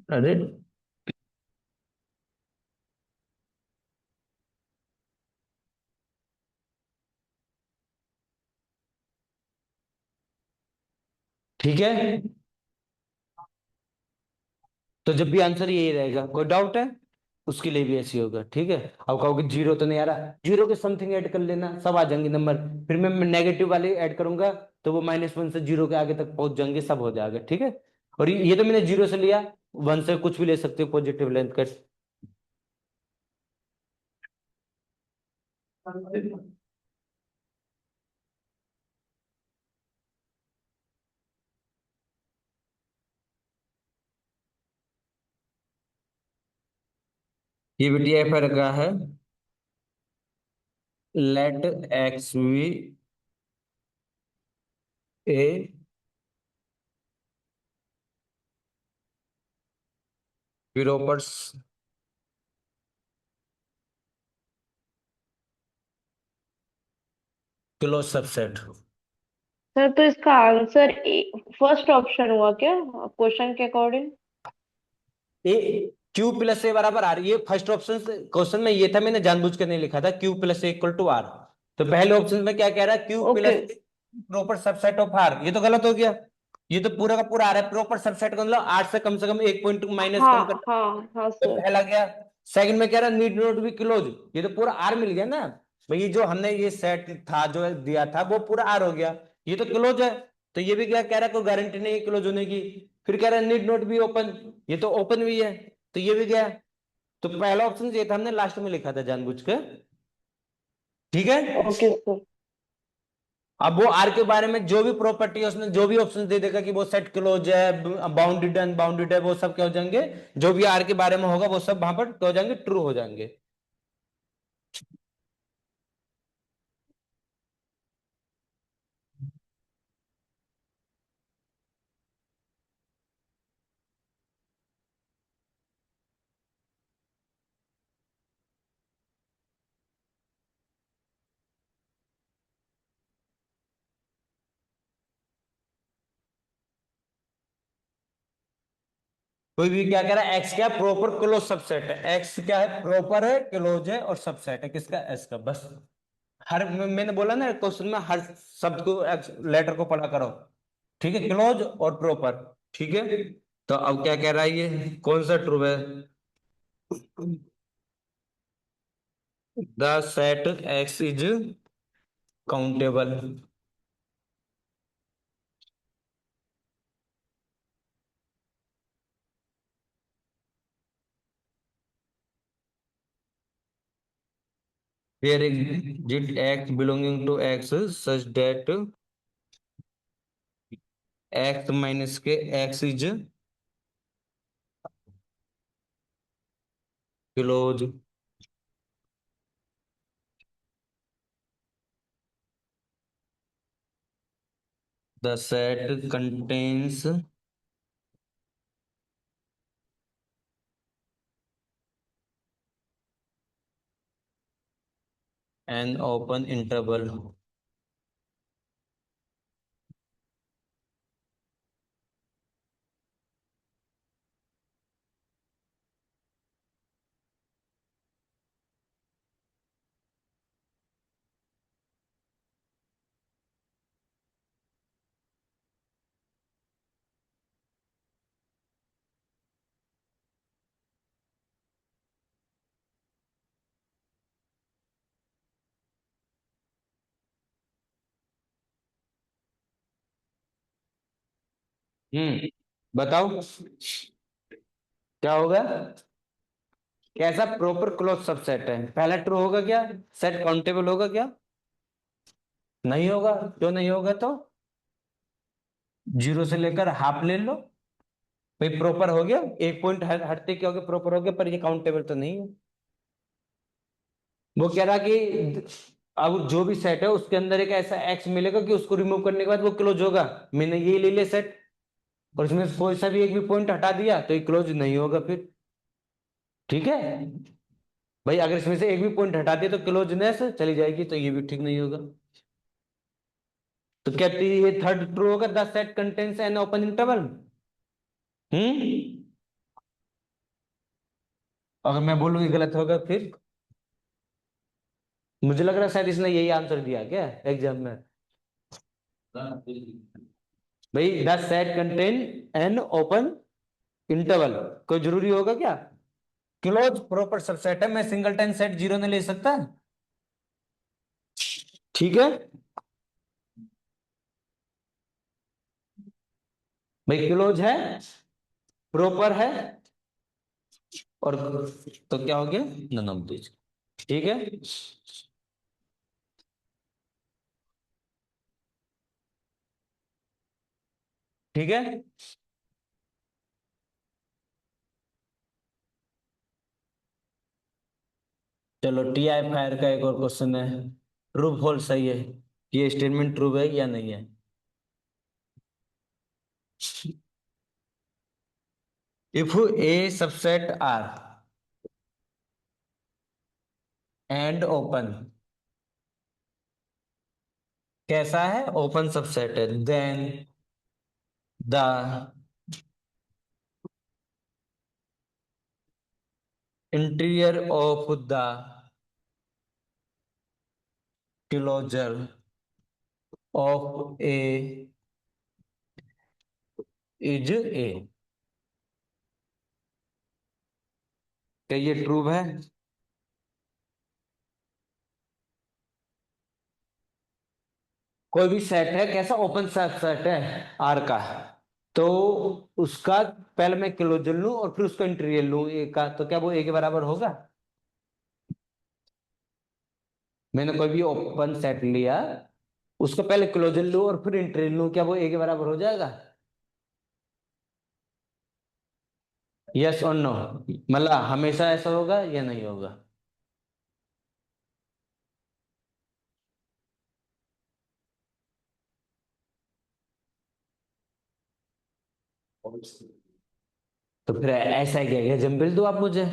अरे ठीक है, तो जब भी आंसर यही रहेगा, कोई डाउट है, उसके लिए भी ऐसे ही होगा। ठीक है, अब कहोगे जीरो तो नहीं आ रहा, जीरो के समथिंग ऐड कर लेना, सब आ जाएंगे नंबर। फिर मैं नेगेटिव वाले ऐड करूंगा तो वो -1 से जीरो के आगे तक पहुंच जाएंगे, सब हो जाएगा। ठीक है, और ये तो मैंने जीरो से लिया, 1 से कुछ भी ले सकते हो पॉजिटिव लेंथ का। ये बिटिया एफ रखा है, let X be a proper closed subset. Sir तो इसका आंसर फर्स्ट ऑप्शन हुआ क्या क्वेश्चन के according? A Q plus A बराबर आर, ये फर्स्ट ऑप्शन क्वेश्चन में ये था, मैंने जानबूझ कर नहीं लिखा था Q plus A equal to R. तो पहले ऑप्शन में क्या कह रहा है, Q okay. Plus proper subset of R, ये तो गलत हो गया। ये तो पूरा का पूरा आ रहा है प्रॉपर सबसेट का, मतलब आर से कम 1 पॉइंट माइनस हाँ कम कर, हाँ हाँ तो सर। पहला गया। सेकंड में कह रहा है नीड नॉट बी क्लोज, ये तो पूरा आर मिल गया ना भाई, ये जो हमने ये सेट था जो दिया था वो पूरा आर हो गया, ये तो क्लोज है। तो ये भी क्या कह रहा है, कोई गारंटी नहीं है क्लोज होने की। फिर कह रहा है नीड नॉट बी ओपन, ये तो ओपन भी है, तो ये भी गया। तो पहला ऑप्शन ये था, हमने लास्ट में लिखा था जानबूझ के। ठीक है, ओके सर। अब वो आर के बारे में जो भी प्रॉपर्टी है उसमें जो भी ऑप्शन दे देगा कि वो सेट क्लोज है, बाउंडेड अनबाउंडेड है, वो सब क्या हो जाएंगे, जो भी आर के बारे में होगा वो सब वहां पर क्या हो जाएंगे, ट्रू हो जाएंगे। कोई भी क्या कह रहा है, एक्स क्या है, प्रॉपर क्लोज सबसेट है, एक्स क्या है, प्रॉपर है, क्लोज है और सबसेट है किसका, एस का, बस। हर मैंने बोला ना क्वेश्चन में हर शब्द को, लेटर को पढ़ा करो। ठीक है, क्लोज और प्रॉपर। ठीक है, तो अब क्या कह रहा है, ये कौन सा ट्रू है, the set x is countable, where did x belonging to x such that x minus के x is close, the set contains an open interval। बताओ क्या होगा, कैसा प्रॉपर क्लोज सबसेट है, पहला ट्रू होगा क्या, सेट काउंटेबल होगा क्या, नहीं होगा, क्यों नहीं होगा, तो जीरो से लेकर हाफ ले लो, भाई प्रॉपर हो गया, एक पॉइंट हटते क्या हो गया, प्रॉपर हो गया, पर ये काउंटेबल तो नहीं है। वो कह रहा कि अब जो भी सेट है उसके अंदर एक ऐसा एक्स मिलेगा कि उसको रिमूव करने के बाद वो क्लोज होगा, मैंने ये ले लिया सेट, और इसमें कोई सा भी एक भी पॉइंट हटा दिया तो ये क्लोज नहीं होगा फिर, ठीक है भाई, अगर इसमें से एक भी पॉइंट हटा दिया तो क्लोजनेस चली जाएगी, तो ये भी ठीक नहीं होगा। तो क्या ये थर्ड ट्रू होगा, the set contains an open interval. Hmm अगर मैं बोलूँ ये गलत होगा फिर, मुझे लग रहा है शायद इसने यही आंसर दिया क्या एग्जाम में, भाई the set contain N open interval, कोई जरूरी होगा क्या, क्लोज प्रॉपर सबसेट है, मैं सिंगल टाइम सेट जीरो नहीं ले सकता, ठीक है भाई, क्लोज है, प्रॉपर है, और तो क्या हो गया, नन ऑफ दिस, ठीक है। ठीक है, चलो टी आई फायर का एक और क्वेश्चन है, ट्रू फॉल्स सही है, ये स्टेटमेंट ट्रू है या नहीं है। If A subset R and open, कैसा है, ओपन सबसेट है, then the interior of the closure of A is A, क्या ये ट्रू है, कोई भी सेट है कैसा ओपन सेट है आर का, तो उसका पहले मैं क्लोजर लूं और फिर उसका इंटीरियर लूं ए का, तो क्या वो ए के बराबर होगा, मैंने कोई भी ओपन सेट लिया, उसको पहले क्लोजर लूं और फिर इंटीरियर लूं, क्या वो ए के बराबर हो जाएगा, यस और नो, मतलब हमेशा ऐसा होगा या नहीं होगा। तो फिर ऐसा ही क्या एग्जाम्पल दो आप मुझे,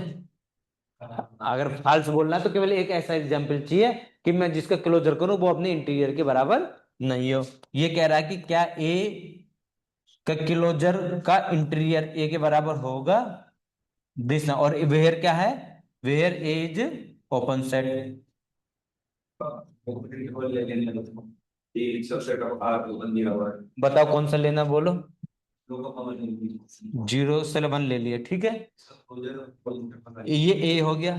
अगर फाल्स बोलना है तो केवल एक ऐसा एग्जाम्पल चाहिए कि मैं जिसका क्लोजर करूं वो अपने इंटीरियर के बराबर नहीं हो, ये कह रहा है कि क्या ए का क्लोजर का इंटीरियर ए के बराबर होगा, दिस ना, और वेयर क्या है, वेयर इज ओपन सेट, एक सबसेट ऑफ आर ओपन दिया हुआ है। बताओ कौन सा लेना बोलो, दो का कॉमन नहीं। जीरो से 11 ले लिया, ठीक है, ये ए हो गया,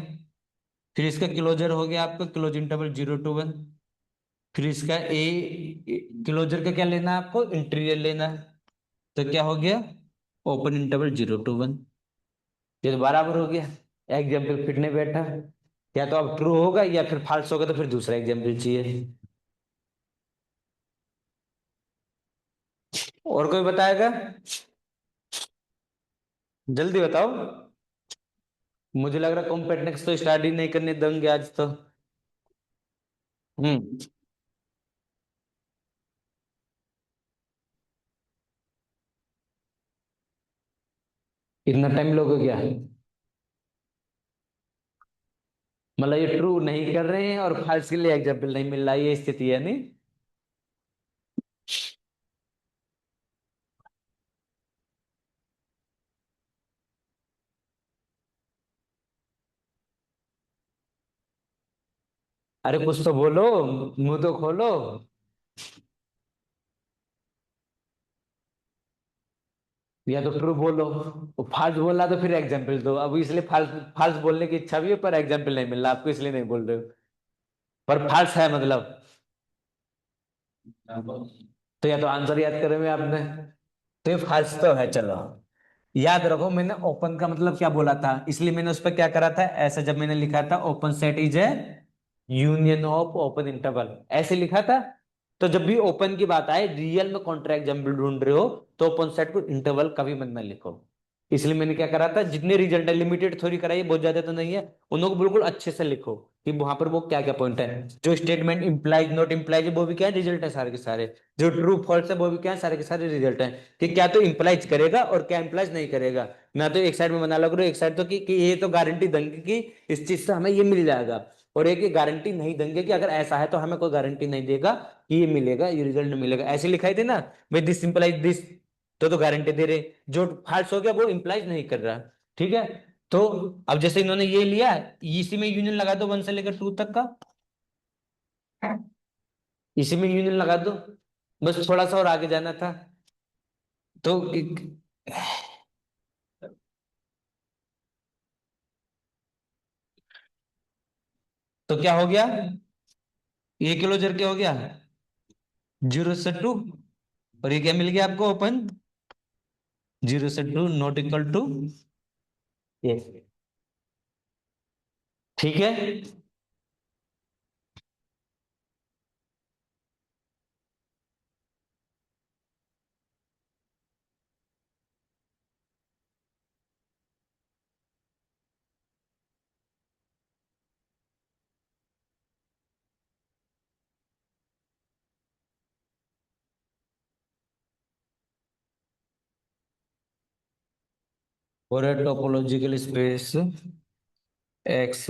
फिर इसका क्लोजर हो गया आपका क्लोज इंटरवल 0 to 1, फिर इसका ए क्लोजर का क्या लेना है आपको, इंटीरियर लेना है, तो क्या हो गया, ओपन इंटरवल 0 to 1, ये तो बराबर हो गया, एग्जाम्पल फिट नहीं बैठा, या तो अब ट्रू होगा या फिर फाल्स होगा, तो फिर दूसरा एग्जाम्पल चाहिए, और कोई बताएगा, जल्दी बताओ, मुझे लग रहा है कॉम्पिटेंस तो स्टार्ट ही नहीं करने देंगे आज तो। हम्म इतना टाइम लोगे क्या, मतलब ये ट्रू नहीं कर रहे हैं और फॉल्स के लिए एग्जाम्पल नहीं मिल रहा, ये स्थिति है नहीं। अरे कुछ तो बोलो, मुंह तो खोलो, या तो ट्रू बोलो, फाल्स बोलना तो फिर एग्जाम्पल दो, अब इसलिए फाल्स फाल्स बोलने की इच्छा भी है पर एग्जाम्पल नहीं मिल रहा आपको, इसलिए नहीं बोल रहे हो, पर फाल्स है मतलब, तो या तो आंसर याद करे में आपने, तो ये फाल्स तो है। चलो याद रखो, मैंने ओपन का मतलब क्या बोला था, इसलिए मैंने उस पर क्या करा था, ऐसा जब मैंने लिखा था open set is A union of open interval, ऐसे लिखा था। तो जब भी ओपन की बात आए, रियल में कॉन्ट्रैक्ट जब भी ढूंढ रहे हो, तो ओपन सेट को इंटरवल कभी मत ना लिखो। इसलिए मैंने क्या करा था, जितने रिजल्ट है, लिमिटेड थोड़ी कराई, बहुत ज्यादा तो नहीं है, उनको बिल्कुल अच्छे से लिखो कि वहां पर वो क्या क्या पॉइंट है। जो स्टेटमेंट इंप्लाइज नॉट इंप्लाइज वो भी क्या है, रिजल्ट है सारे के सारे। जो ट्रू फॉल्स है वो भी क्या है, सारे के सारे रिजल्ट है। कि क्या तो इंप्लाइज करेगा और क्या इंप्लाइज नहीं करेगा। मैं तो एक साइड में बना लग रहा हूँ, एक साइड तो कि ये तो गारंटी देंगे कि इस चीज से हमें ये मिल जाएगा, और एक ये गारंटी नहीं देंगे कि अगर ऐसा है तो हमें कोई गारंटी नहीं देगा कि ये मिलेगा, ये रिजल्ट मिलेगा। ऐसे लिखाई थी ना भाई, दिस इंप्लाइज दिस, तो गारंटी दे रहे। जो फाल्स हो गया वो इंप्लाइज नहीं कर रहा। ठीक है। तो अब जैसे इन्होंने ये लिया, इसी में यूनियन लगा दो 1 से लेकर 2 तक का, इसी में यूनियन लगा दो। बस थोड़ा सा और आगे जाना था। तो तो क्या हो गया, ये किलो जर क्या हो गया, 0 से 2, और ये क्या मिल गया आपको ओपन, 0 से 2 नॉट इक्वल टू ये। ठीक है। और topological space X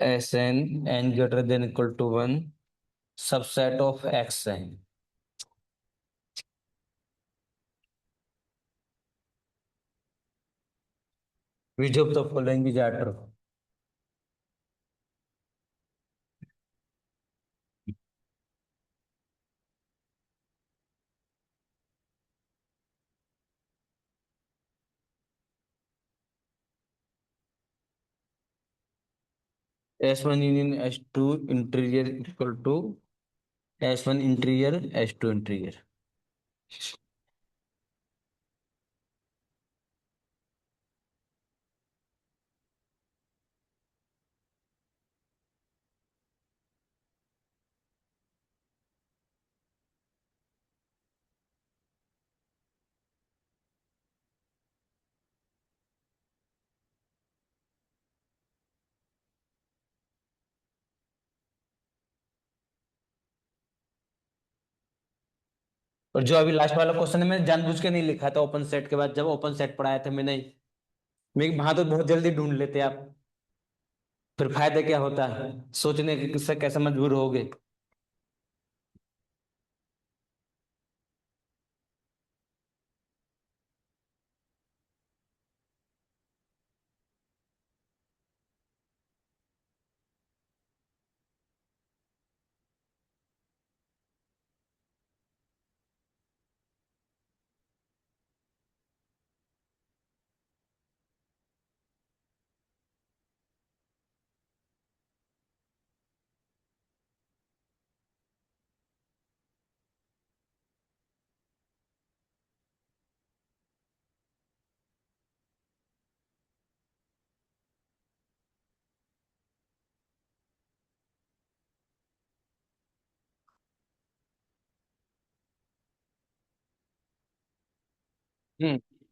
S N greater than equal to 1, subset of X है, which of the following is true? S1 union S2 interior equal to S1 interior S2 interior। और जो अभी last वाला question है, मैंने जानबूझ के नहीं लिखा था ओपन सेट के बाद, जब ओपन सेट पढ़ाया था मैंने, मैं वहां तो बहुत जल्दी ढूंढ लेते आप, फिर फायदा क्या होता है, सोचने के किससे कैसे मजबूर होगे।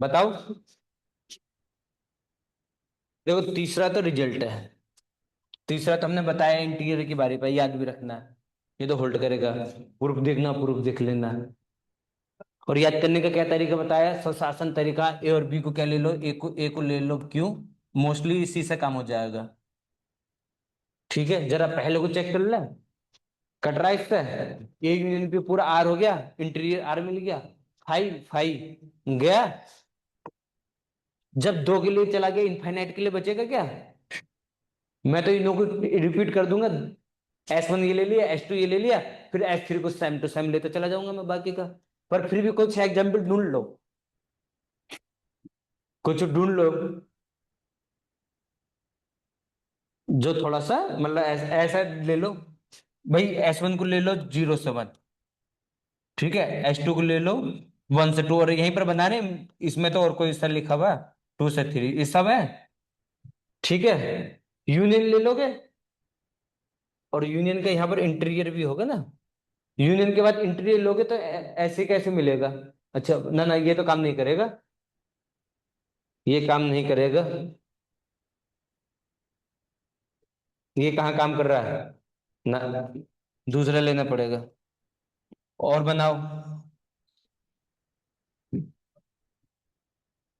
बताओ। देखो तीसरा तो रिजल्ट है, तीसरा तो हमने बताया इंटीरियर की बारी पर, याद भी रखना। ये तो होल्ड करेगा, प्रूफ देखना, प्रूफ देख लेना। और याद करने का क्या तरीका बताया, स्वशासन तरीका। ए और बी को क्या ले लो, ए को ले लो, क्यों, मोस्टली इसी से काम हो जाएगा। ठीक है, जरा पहले को चेक कर ले, कट रहा है इससे, ए यूनियन पे पूरा आर हो गया, इंटीरियर आर मिल गया, फाइव फाइव गया। जब 2 के लिए चला गया, इनफाइनाइट के लिए बचेगा क्या, मैं तो इन्हों को रिपीट कर दूंगा। S1 ये ले लिया, S2 ये ले लिया, फिर S3 को सेम टू सेम लेते चला जाऊंगा मैं बाकी का। पर फिर भी कुछ एग्जाम्पल ढूंढ लो, कुछ ढूंढ लो जो थोड़ा सा मतलब ऐसा ले लो। भाई S1 को ले लो 0 से 1, ठीक है, H2 को ले लो 1 से 2, और यहीं पर बना रहे, इसमें तो और कोई हिस्सा लिखा हुआ 2 से 3, ये सब है। ठीक है, यूनियन ले लोगे, और यूनियन का यहाँ पर इंटीरियर भी होगा ना, यूनियन के बाद इंटीरियर लोगे तो ऐसे कैसे मिलेगा? अच्छा ना ना, ये तो काम नहीं करेगा, ये काम नहीं करेगा, ये कहाँ काम कर रहा है ना, दूसरा लेना पड़ेगा। और बनाओ।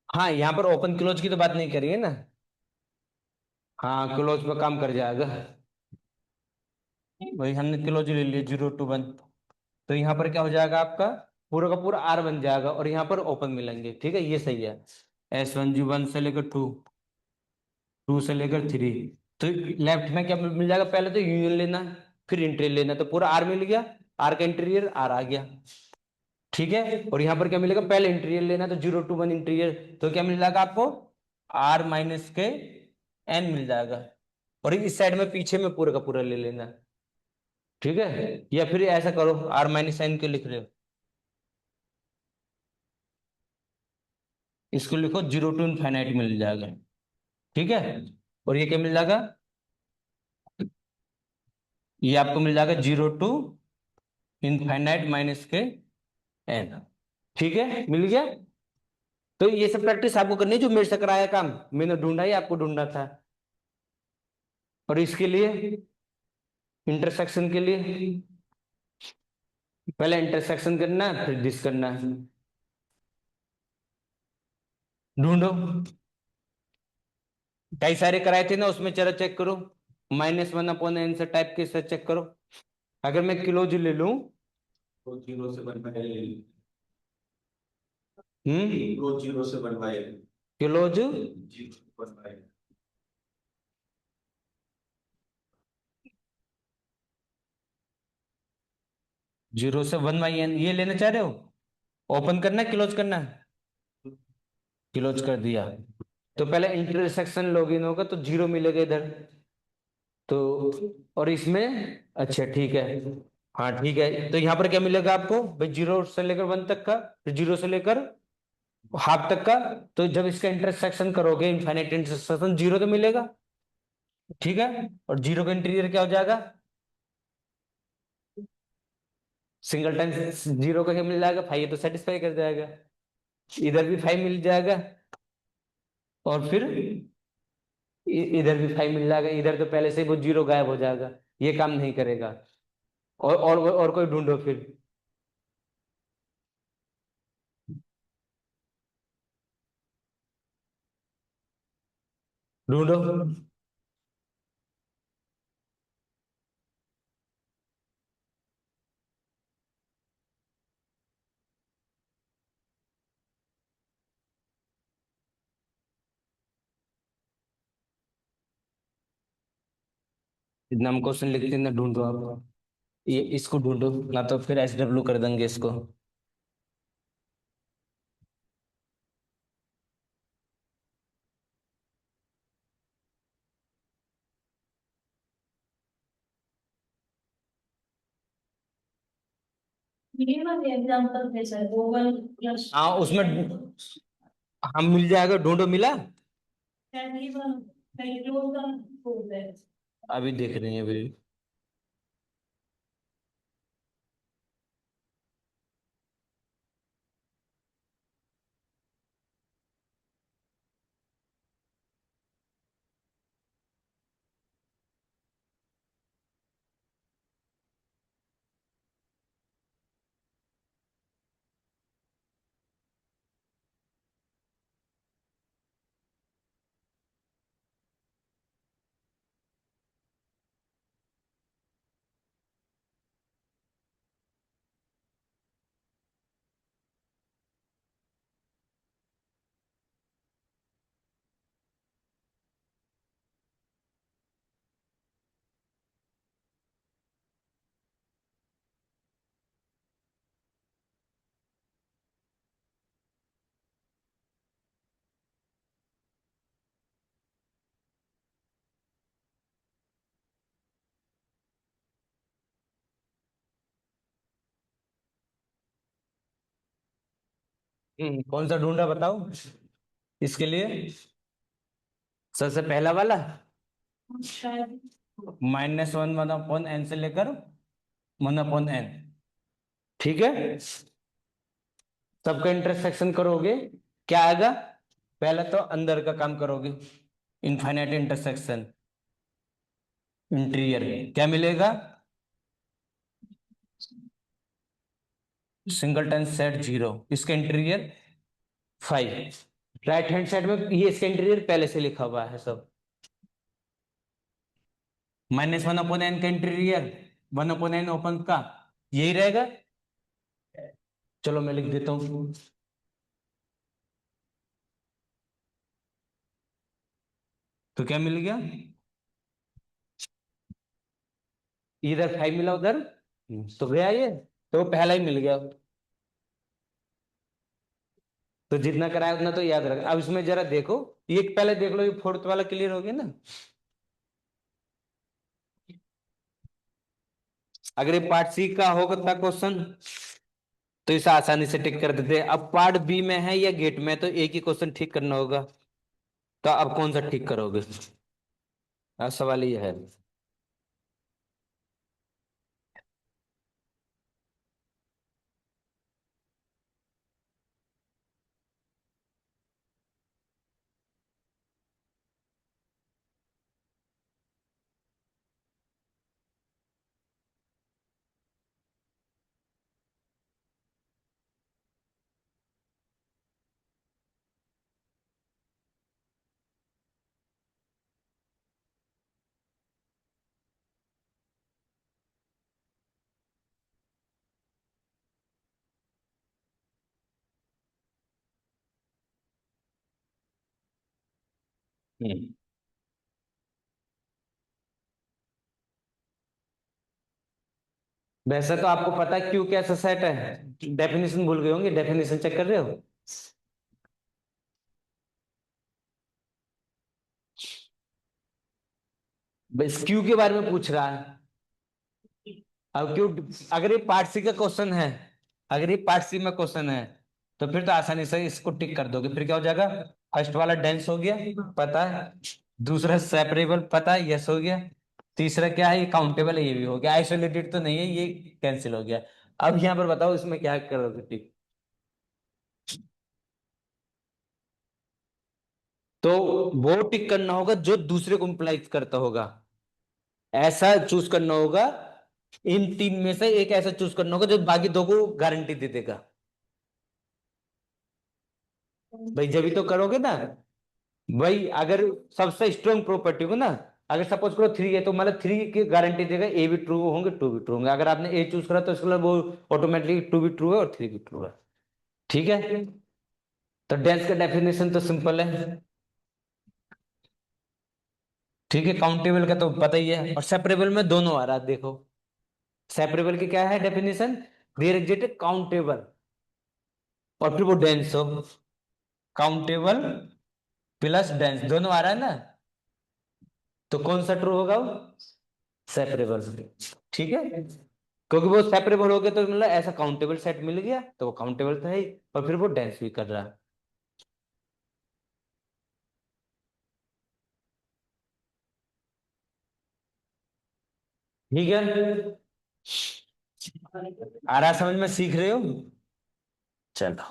हाँ, यहाँ पर ओपन क्लोज की तो बात नहीं करिए ना, हाँ क्लोज पे काम कर जाएगा। वही हमने क्लोज ले लिया 0 to 1, तो यहाँ पर क्या हो जाएगा आपका, पूरा का पूरा आर बन जाएगा, और यहाँ पर ओपन मिलेंगे। ठीक है, ये सही है। S1G1 से लेकर 2, 2 से लेकर 3, तो लेफ्ट में क्या मिल जाएगा, पहले तो यूनियन लेना, फिर इंटीरियर लेना, तो पूरा आर मिल गया, आर का इंटीरियर आर आ गया। ठीक है, और यहाँ पर क्या मिलेगा, पहले इंटीरियर लेना, तो 0 to 1 इंटीरियर, तो क्या मिल जाएगा आपको, R - K N मिल जाएगा, और इस साइड में पीछे में पूरा का पूरा ले लेना। ठीक है, या फिर ऐसा करो, R - N के लिख रहे हो, इसको लिखो 0 to ∞ मिल जाएगा। ठीक है, और ये क्या मिल जाएगा, ये आपको मिल जाएगा 0 to ∞ - K N। ठीक है, मिल गया। तो ये सब प्रैक्टिस आपको करनी है, जो मेरे से कराया काम मैंने ढूंढा ही आपको ढूंढना था। और इसके लिए, इंटरसेक्शन के लिए, पहले इंटरसेक्शन करना है, फिर दिस करना है। ढूंढो, कई सारे कराए थे ना, उसमें चलो चेक करो, -1/n से टाइप के से चेक करो। अगर मैं किलोज ले लूं, तो 0 से 1/L। हम्म, तो 0 से 1/L। किलोज 0 से 1/L। 0 से 1/n ये लेना चाह रहे हो, ओपन करना है क्लोज करना है, क्लोज कर दिया, तो पहले इंटरसेक्शन लॉगिन होगा तो 0 मिलेगा इधर, तो और इसमें, अच्छा ठीक है, हाँ ठीक है, तो यहाँ पर क्या मिलेगा आपको भाई, 0 से लेकर 1 तक का, फिर 0 से लेकर हाफ तक का, तो जब इसका इंटरसेक्शन करोगे, इनफाइनाइट इंटरसेक्शन, 0 तो मिलेगा। ठीक है, और 0 का इंटीरियर क्या हो जाएगा, सिंगल टाइम 0 का क्या मिल जाएगा, 5, ये तो सेटिस्फाई कर जाएगा, इधर भी 5 मिल जाएगा, और फिर इधर भी 5 मिल जाएगा, इधर तो पहले से ही वो 0 गायब हो जाएगा, ये काम नहीं करेगा। और कोई ढूंढो फिर, ढूंढो। इतना हम क्वेश्चन लिखते हैं ना, ढूंढो आप, ये इसको ढूंढो, ना तो फिर SW कर देंगे इसको। ये वाले एग्जांपल थे सर, गूगल प्लस हाँ उसमें, हम मिल जाएगा, ढूंढो, मिला, अभी देख रहे हैं अभी। कौन सा ढूंढा बताओ इसके लिए। सबसे पहला वाला शायद -1 1/n से लेकर 1/n। ठीक है, सबका इंटरसेक्शन करोगे क्या आएगा। पहले तो अंदर का काम करोगे, इनफाइनाइट इंटरसेक्शन इंटीरियर, क्या मिलेगा, सिंगलटन सेट 0, इसका इंटीरियर 5। राइट हैंड साइड में ये इसका इंटीरियर पहले से लिखा हुआ है सब। -1/n का इंटीरियर 1/n ओपन का यही रहेगा। चलो मैं लिख देता हूं, तो क्या मिल गया, इधर 5 मिला उधर, तो गया ये, तो पहला ही मिल गया। तो जितना कराया उतना तो याद रखा। अब इसमें जरा देखो, ये पहले देख लो, ये फोर्थ वाला क्लियर हो गया ना। अगर ये पार्ट सी का होगा था क्वेश्चन तो इसे आसानी से टिक कर देते। अब पार्ट बी में है या गेट में, तो एक ही क्वेश्चन ठीक करना होगा। तो अब कौन सा ठीक करोगे, अब सवाल ये है। हम्म। वैसे तो आपको पता है क्यों कैसा सेट है, डेफिनेशन भूल गए होंगे, डेफिनेशन चेक कर रहे हो। बस क्यू के बारे में पूछ रहा है। अब क्यों, अगर ये पार्ट सी का क्वेश्चन है, अगर ये पार्ट सी में क्वेश्चन है, तो फिर तो आसानी से इसको टिक कर दोगे। फिर क्या हो जाएगा, फर्स्ट वाला डेंस हो गया पता है, दूसरा सेपरेबल पता है, यस हो गया, तीसरा क्या है, ये काउंटेबल है, ये भी हो गया, आइसोलेटेड तो नहीं है, ये कैंसिल हो गया। अब यहाँ पर बताओ इसमें क्या करोगे टिक। तो वो टिक करना होगा जो दूसरे को इम्प्लाइज करता होगा, ऐसा चूज करना होगा। इन तीन में से एक ऐसा चूज करना होगा जो बाकी दो को गारंटी दे देगा। भाई जब भी तो करोगे ना, भाई अगर सबसे स्ट्रॉन्ग प्रॉपर्टी को ना, अगर सपोज करो 3 है तो मतलब 3 की गारंटी देगा, ए भी ट्रू होंगे, 2 भी ट्रू होंगे। अगर आपने ए चूज करा तो इसका मतलब वो ऑटोमेटिकली 2 भी ट्रू है और 3 भी ट्रू है। ठीक है, तो डेंस का डेफिनेशन तो सिंपल है। ठीक है, काउंटेबल का तो पता ही है, और सेपरेबल में दोनों आ रहा है देखो। सेपरेबल की क्या है डेफिनेशन, देयर एग्जिस्ट काउंटेबल और फिर वो डेंस हो, काउंटेबल प्लस डेंस दोनों आ रहा है ना, तो कौन सा ट्रू होगा, वो सेपरेबल। ठीक है, क्योंकि वो सेपरेबल हो गया तो मतलब ऐसा काउंटेबल सेट मिल गया, तो वो काउंटेबल था ही, और फिर वो डेंस भी कर रहा है। ठीक है, आ रहा है समझ में, सीख रहे हो। चलो,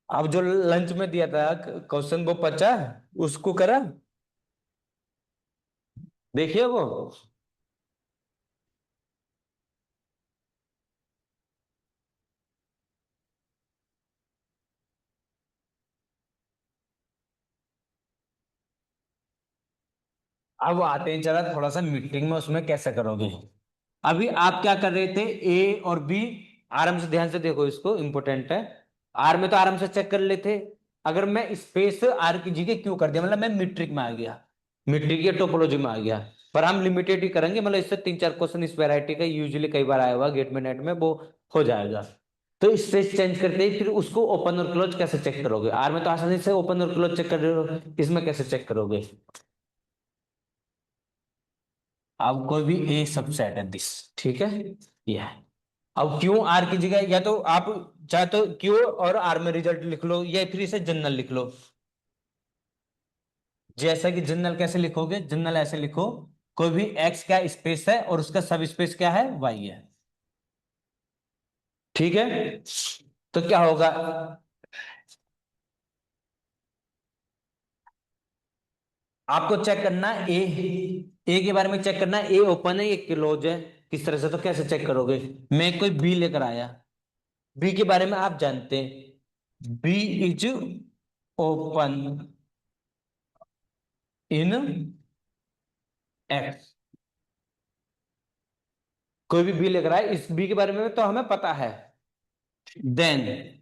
अब जो लंच में दिया था क्वेश्चन वो बचा, उसको करा, देखिए वो। अब आते हैं जरा थोड़ा सा मीटिंग में, उसमें कैसे करोगे। अभी आप क्या कर रहे थे, ए और बी, आराम से ध्यान से देखो, इसको इंपॉर्टेंट है। आर में तो आराम से चेक कर लेते, अगर मैं स्पेस आर की जगह क्यों कर दिया, मतलब मैं मीट्रिक में आ गया, मीट्रिक या टोपोलॉजी में आ गया। पर हम लिमिटेड ही करेंगे, मतलब इससे 3-4 क्वेश्चन इस वैरायटी का यूजुअली कई बार आया हुआ गेट में नेट में, वो हो जाएगा। तो इससे चेंज करते ही फिर उसको ओपन और क्लोज कैसे चेक करोगे, आर में तो आसानी से ओपन और क्लोज चेक कर रहे हो, इसमें कैसे चेक करोगे। अब कोई भी ए सबसेट है दिस, ठीक है, ये है। अब क्यू आर की जगह या तो आप चाहे तो क्यू और आर में रिजल्ट लिख लो, या फिर इसे जनरल लिख लो। जैसा कि जनरल कैसे लिखोगे, जनरल ऐसे लिखो, कोई भी एक्स का स्पेस है और उसका सब स्पेस क्या है, वाई है। ठीक है, तो क्या होगा, आपको चेक करना है ए के बारे में चेक करना है, ए ओपन है ये क्लोज है। किस तरह से, तो कैसे चेक करोगे, मैं कोई बी लेकर आया, बी के बारे में आप जानते हैं, B is open in X. कोई भी बी लेकर आए, इस बी के बारे में तो हमें पता है। देन,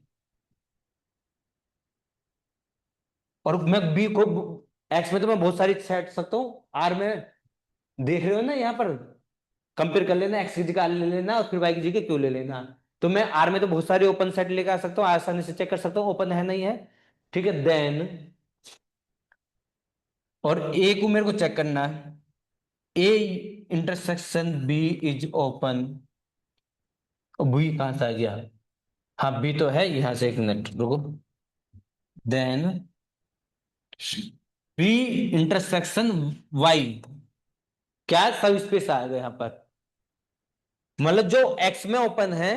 और मैं बी को, एक्स में तो मैं बहुत सारी सेट सकता हूँ, आर में देख रहे हो ना यहाँ पर, कंपेयर कर लेना, एक्स की जगह आर ले लेना और फिर वाई की जगह क्यू ले लेना। तो मैं आर में तो बहुत सारे ओपन सेट लेकर आ सकता हूँ, आसानी से चेक कर सकता हूँ ओपन है नहीं है। ठीक है, देन, और ए को मेरे को चेक करना है, A intersection B is open. B कहां से आ गया, हाँ बी तो है यहां से, एक मिनट रुको। देन बी इंटरसेक्शन वाई, क्या सब स्पेस आ गया यहाँ पर, मतलब जो एक्स में ओपन है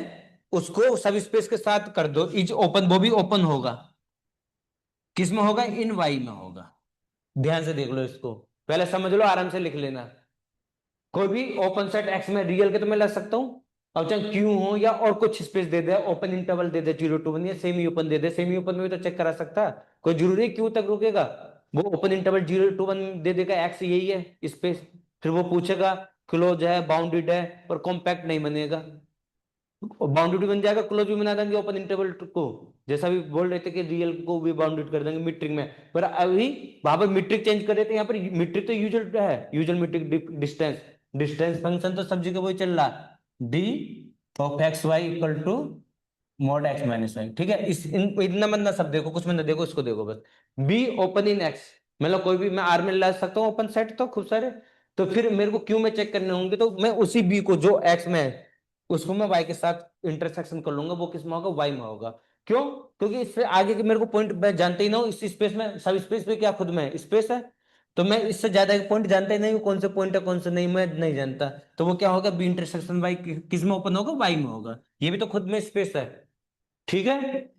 उसको सब स्पेस के साथ कर दो, इज ओपन, वो भी ओपन होगा, किस में होगा, इन वाई में होगा। ध्यान से देख लो इसको, पहले समझ लो, आराम से लिख लेना। कोई भी ओपन सेट एक्स में रियल के तो मैं लग सकता हूँ, अब चाहे क्यू हो या और कुछ space they they, open interval they they 0 to 1, या सेमी ओपन दे दे, सेमी ओपन में भी तो चेक करा सकता, कोई जरूरी क्यू तक रुकेगा, वो ओपन इंटरवल 0 to 1 दे देगा, एक्स यही है स्पेस, फिर वो पूछेगा क्लोज है, बाउंडेड है, और कॉम्पैक्ट नहीं बनेगा, बाउंडेड भी बन जाएगा, क्लोज भी बना देंगे ओपन इंटरवल को, जैसा भी बोल रहे थे कि रियल को भी बाउंडेड कर देंगे मीट्रिक में, पर अभी वहां पर मीट्रिक चेंज कर रहे थे, यहाँ पर मीट्रिक तो यूजुअल है, usual metric distance, distance function तो सब जगह वही चल रहा, D of X Y equal to mod X minus Y. ठीक है, इतना मत ना सब देखो, कुछ मत ना देखो, इसको देखो बस, बी ओपन इन एक्स, मतलब कोई भी मैं आर में ला सकता हूँ ओपन सेट तो खूब सारे, तो फिर मेरे को क्यू में चेक करने होंगे, तो मैं उसी बी को जो एक्स में है उसको मैं वाई के साथ इंटरसेक्शन कर लूंगा, वो किस में होगा, वाई में होगा। क्यों, क्योंकि इससे आगे के मेरे को पॉइंट मैं जानते ही ना हूँ, इस स्पेस में, सब स्पेस में क्या खुद में स्पेस है, तो मैं इससे ज्यादा एक पॉइंट जानता ही नहीं हूँ, कौन से पॉइंट है कौन से नहीं, मैं नहीं जानता, तो वो क्या होगा, बी इंटरसेक्शन वाई किस में ओपन होगा, वाई में होगा, ये भी तो खुद में स्पेस है। ठीक है,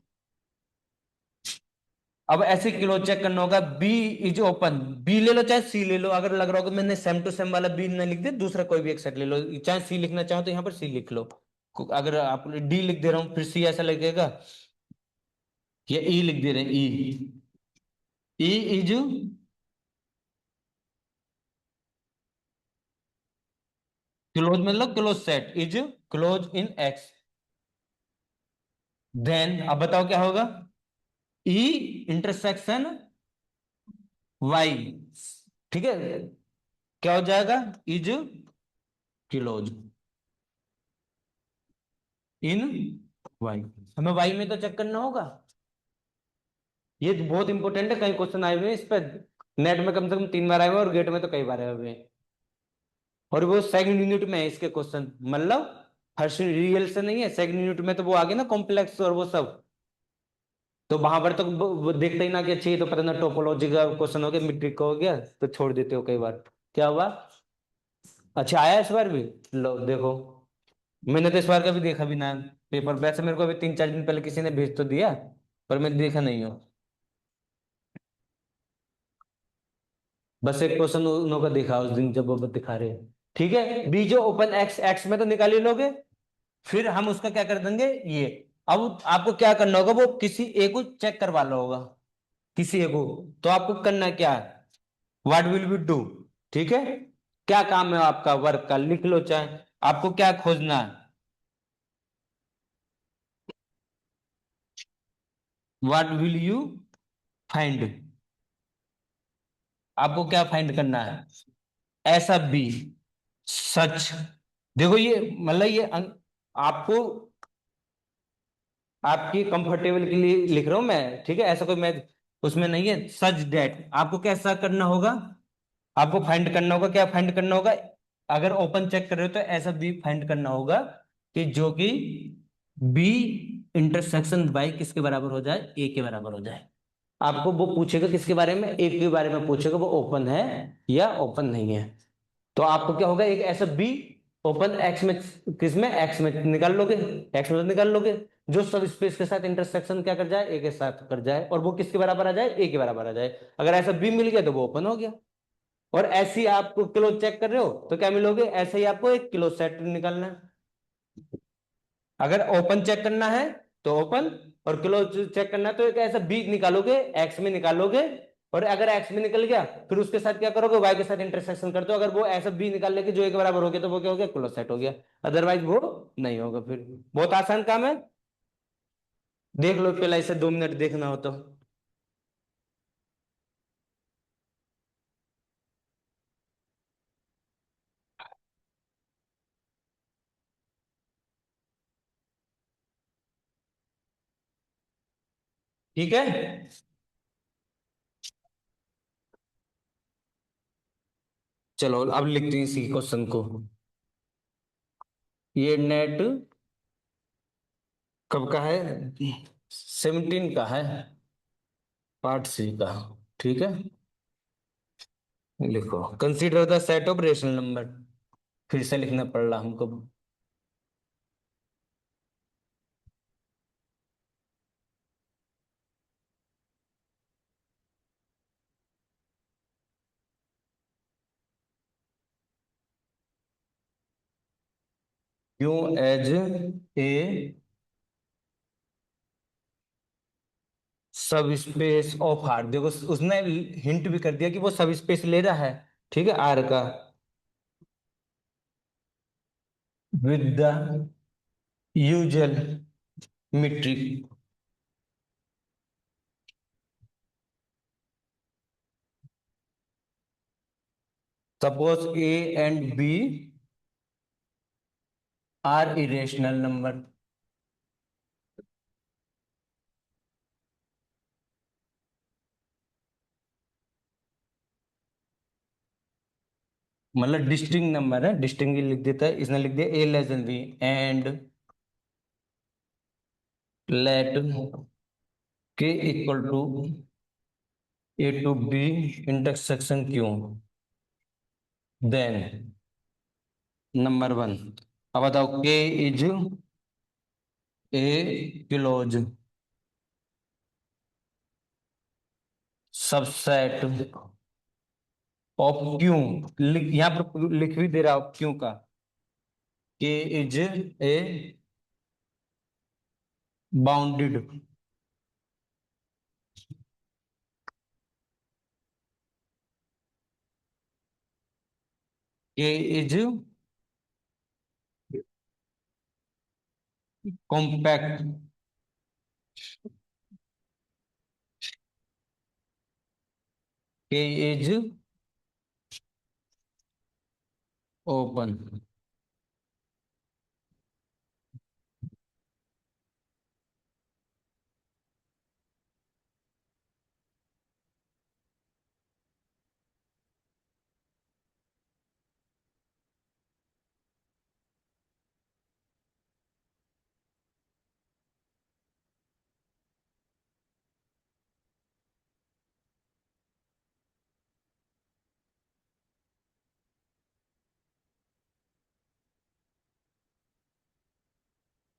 अब ऐसे किलो चेक करना होगा, बी इज ओपन, बी ले लो चाहे सी ले लो, अगर लग रहा होगा मैंने सेम टू सेम वाला बी ना लिख दे, दूसरा कोई भी एक सेट ले लो, चाहे सी लिखना चाहो तो यहाँ पर सी लिख लो, अगर आप डी लिख दे रहा हूँ फिर सी ऐसा लगेगा, या ई लिख दे रहे हैं, ई इज क्लोज, मतलब close set is close in X. Then अब बताओ क्या होगा, ई इंटरसेक्शन वाई, ठीक है, क्या हो जाएगा, इज क्लोज इन वाई, हमें वाई में तो चेक करना होगा, ये बहुत इंपॉर्टेंट है, कई क्वेश्चन आए हुए हैं इस पर, नेट में कम से कम 3 बार आए हुए हैं और गेट में तो कई बार आए हुए हैं, और वो सेकंड यूनिट में है इसके क्वेश्चन, मतलब फर्स्ट रियल से नहीं है, सेकंड यूनिट में तो वो आगे ना कॉम्प्लेक्स और वो सब, तो वहां पर तो वो देखते ही ना कि अच्छी है, तो पता ना टोपोलॉजी का क्वेश्चन हो गया, मीट्रिक का हो गया, तो छोड़ देते हो कई बार, क्या हुआ, अच्छा आया इस बार भी, लो देखो, मैंने तो इस बार का भी देखा भी ना पेपर, वैसे मेरे को अभी 3-4 दिन पहले किसी ने भेज तो दिया, पर मैं देखा नहीं हूँ, बस एक क्वेश्चन उन का देखा उस दिन जब वो दिखा रहे हैं। ठीक है, बी जो ओपन एक्स, एक्स में तो निकाल ही लोगे, फिर हम उसका क्या कर देंगे, ये, अब आपको क्या करना होगा, वो किसी एक को चेक करवा लो होगा, किसी एक को, तो आपको करना क्या है, व्हाट विल वी डू, ठीक है, क्या काम है आपका, वर्क का लिख लो, चाहे आपको क्या खोजना है, व्हाट विल यू फाइंड, आपको क्या फाइंड करना है, ऐसा बी सच, देखो ये मतलब ये आपको आपकी कंफर्टेबल के लिए लिख रहा हूं मैं, ठीक है, ऐसा कोई मैं उसमें नहीं है, सच डेट, आपको कैसा करना होगा, आपको फाइंड करना होगा, क्या फाइंड करना होगा, अगर ओपन चेक कर रहे हो तो ऐसा बी फाइंड करना होगा, कि जो कि बी इंटरसेक्शन बाई किसके बराबर हो जाए, ए के बराबर हो जाए। आपको वो पूछेगा किसके बारे में, ए के बारे में पूछेगा, वो ओपन है या ओपन नहीं है। तो आपको क्या होगा, एक ऐसा बी ओपन एक्स में, किस में, एक्स में निकाल लोगे, एक्स में निकाल लोगे, जो सब स्पेस के साथ इंटरसेक्शन क्या कर जाए, ए के साथ कर जाए, और वो किसके बराबर आ जाए, ए के बराबर आ जाए। अगर ऐसा बी मिल गया तो वो ओपन हो गया। और ऐसे ही आपको क्लोज चेक कर रहे हो तो क्या मिलोगे, ऐसे ही आपको एक क्लोज सेट निकालना है। अगर ओपन चेक करना है तो ओपन, और क्लोज चेक करना है तो एक ऐसा बी निकालोगे, एक्स में निकालोगे, और अगर एक्स में निकल गया फिर उसके साथ क्या करोगे, वाई के साथ इंटरसेक्शन कर दो। अगर वो ऐसा बी निकाल लेके जो एक बराबर हो गया तो वो क्या हो गया, क्लोज सेट हो गया। अदरवाइज वो नहीं होगा। फिर बहुत आसान काम है, देख लो पहले, इसे 2 मिनट देखना हो तो। ठीक है, चलो अब लिखते हैं इसी क्वेश्चन को। ये नेट कब का है, 17 का है, पार्ट सी का। ठीक है, लिखो consider the set of rational number. फिर से लिखना पड़ रहा हमको। क्यों एज ए सब स्पेस ऑफ आर, देखो उसने हिंट भी कर दिया कि वो सब स्पेस ले रहा है, ठीक है, आर का, with the usual metric. Suppose A and B are irrational number. मतलब डिस्टिंग नंबर है, डिस्टिंग लिख देता है, इसने लिख दिया A less than B and let K equal to A to B intersection Q, then number 1। अब बताओ K is a closed subset of Q, यहां पर लिख भी दे रहा हूं क्यों का, के इज ए बाउंडेड, के इज कॉम्पैक्ट, के इज ओपन।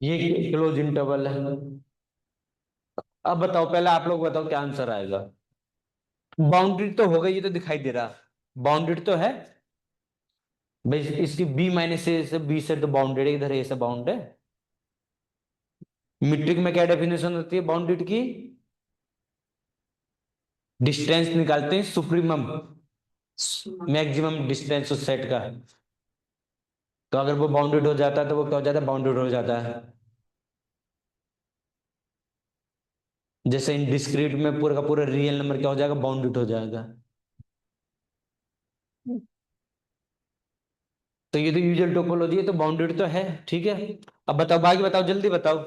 ये क्लोज इंटरवल है। अब बताओ, पहले आप लोग बताओ क्या आंसर आएगा। बाउंड्री तो हो गई, ये तो दिखाई दे रहा, बाउंड्री तो है भाई, इसकी बी माइनस से बी से तो बाउंडेड है, इधर ए से बाउंड है। मीट्रिक में क्या डेफिनेशन होती है बाउंडेड की, डिस्टेंस निकालते हैं सुप्रीमम मैक्सिमम डिस्टेंस उस सेट का। तो अगर वो बाउंडेड हो जाता है तो वो क्या हो जाता है, बाउंडेड हो जाता है। जैसे इन डिस्क्रीट में पूरा का पूरा रियल नंबर क्या हो जाएगा, बाउंडेड हो जाएगा। तो ये तो यूजुअल टोपोलॉजी है, तो बाउंडेड तो है, ठीक है। अब बताओ, बाकी बताओ, जल्दी बताओ।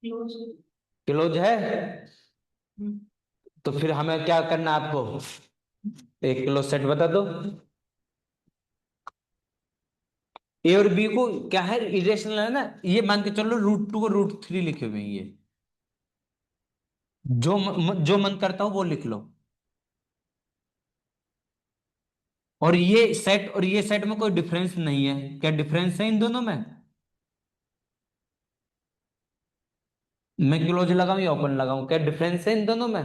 क्लोज। क्लोज है, तो फिर हमें क्या करना है आपको, एक क्लोज सेट बता दो। ए और बी को क्या है, इरेशनल है ना, ये मान के चलो √2 और √3 लिखे हुए हैं ये, जो मन करता हो वो लिख लो। और ये सेट में कोई डिफरेंस नहीं है, क्या डिफरेंस है इन दोनों में? मैं क्लोज लगाऊं या ओपन लगाऊं, क्या डिफरेंस है इन दोनों में?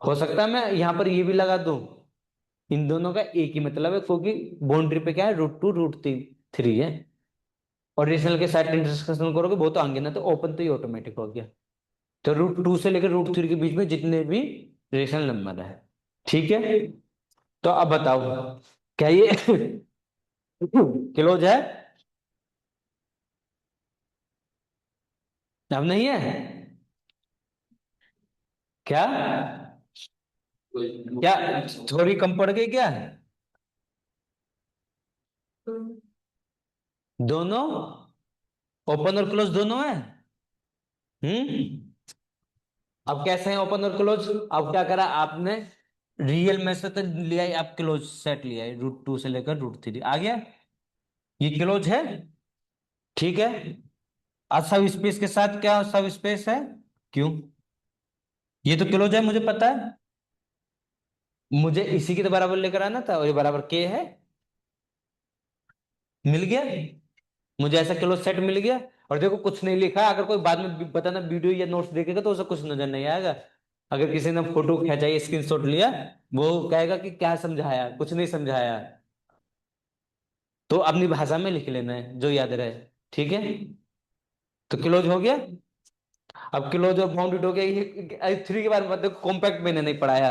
हो सकता है मैं यहां पर ये भी लगा दूं, इन दोनों का एक ही मतलब है, क्योंकि बाउंड्री पे क्या है, √2 √3 है। और रेशनल के साथ इंटरसेक्शन करोगे वो तो आएंगे ना, तो ओपन तो ही ऑटोमेटिक हो गया। तो √2 से लेकर √3 के बीच में जितने भी रेशनल नंबर है, ठीक है। तो अब बताओ, क्या ये क्लोज है? अब नहीं है क्या? क्या थोड़ी कम पड़ गई क्या? दोनों ओपन और क्लोज दोनों है। हम्म। अब कैसे हैं ओपन और क्लोज? अब क्या करा आपने, रियल में से तो लिया है, आप क्लोज सेट लिया है, √2 से लेकर √3 आ गया, ये क्लोज है, ठीक है। अब सब स्पेस के साथ क्या सब स्पेस है, क्यों? ये तो क्लोज है मुझे पता है, मुझे इसी के तो बराबर लेकर आना था, और ये बराबर के है, मिल गया, मुझे ऐसा क्लोज सेट मिल गया। और देखो कुछ नहीं लिखा, अगर कोई बाद में बताना वीडियो या नोट्स देखेगा तो उसे कुछ नजर नहीं आएगा। अगर किसी ने फोटो खिंचाई, स्क्रीनशॉट लिया, वो कहेगा कि क्या समझाया, कुछ नहीं समझाया। तो अपनी भाषा में लिख लेना है जो याद रहे, ठीक है। तो क्लोज हो गया। अब क्लोज और बाउंडेड हो गया, ये 3 के बारे में मतलब कॉम्पैक्ट मैंने नहीं पढ़ाया।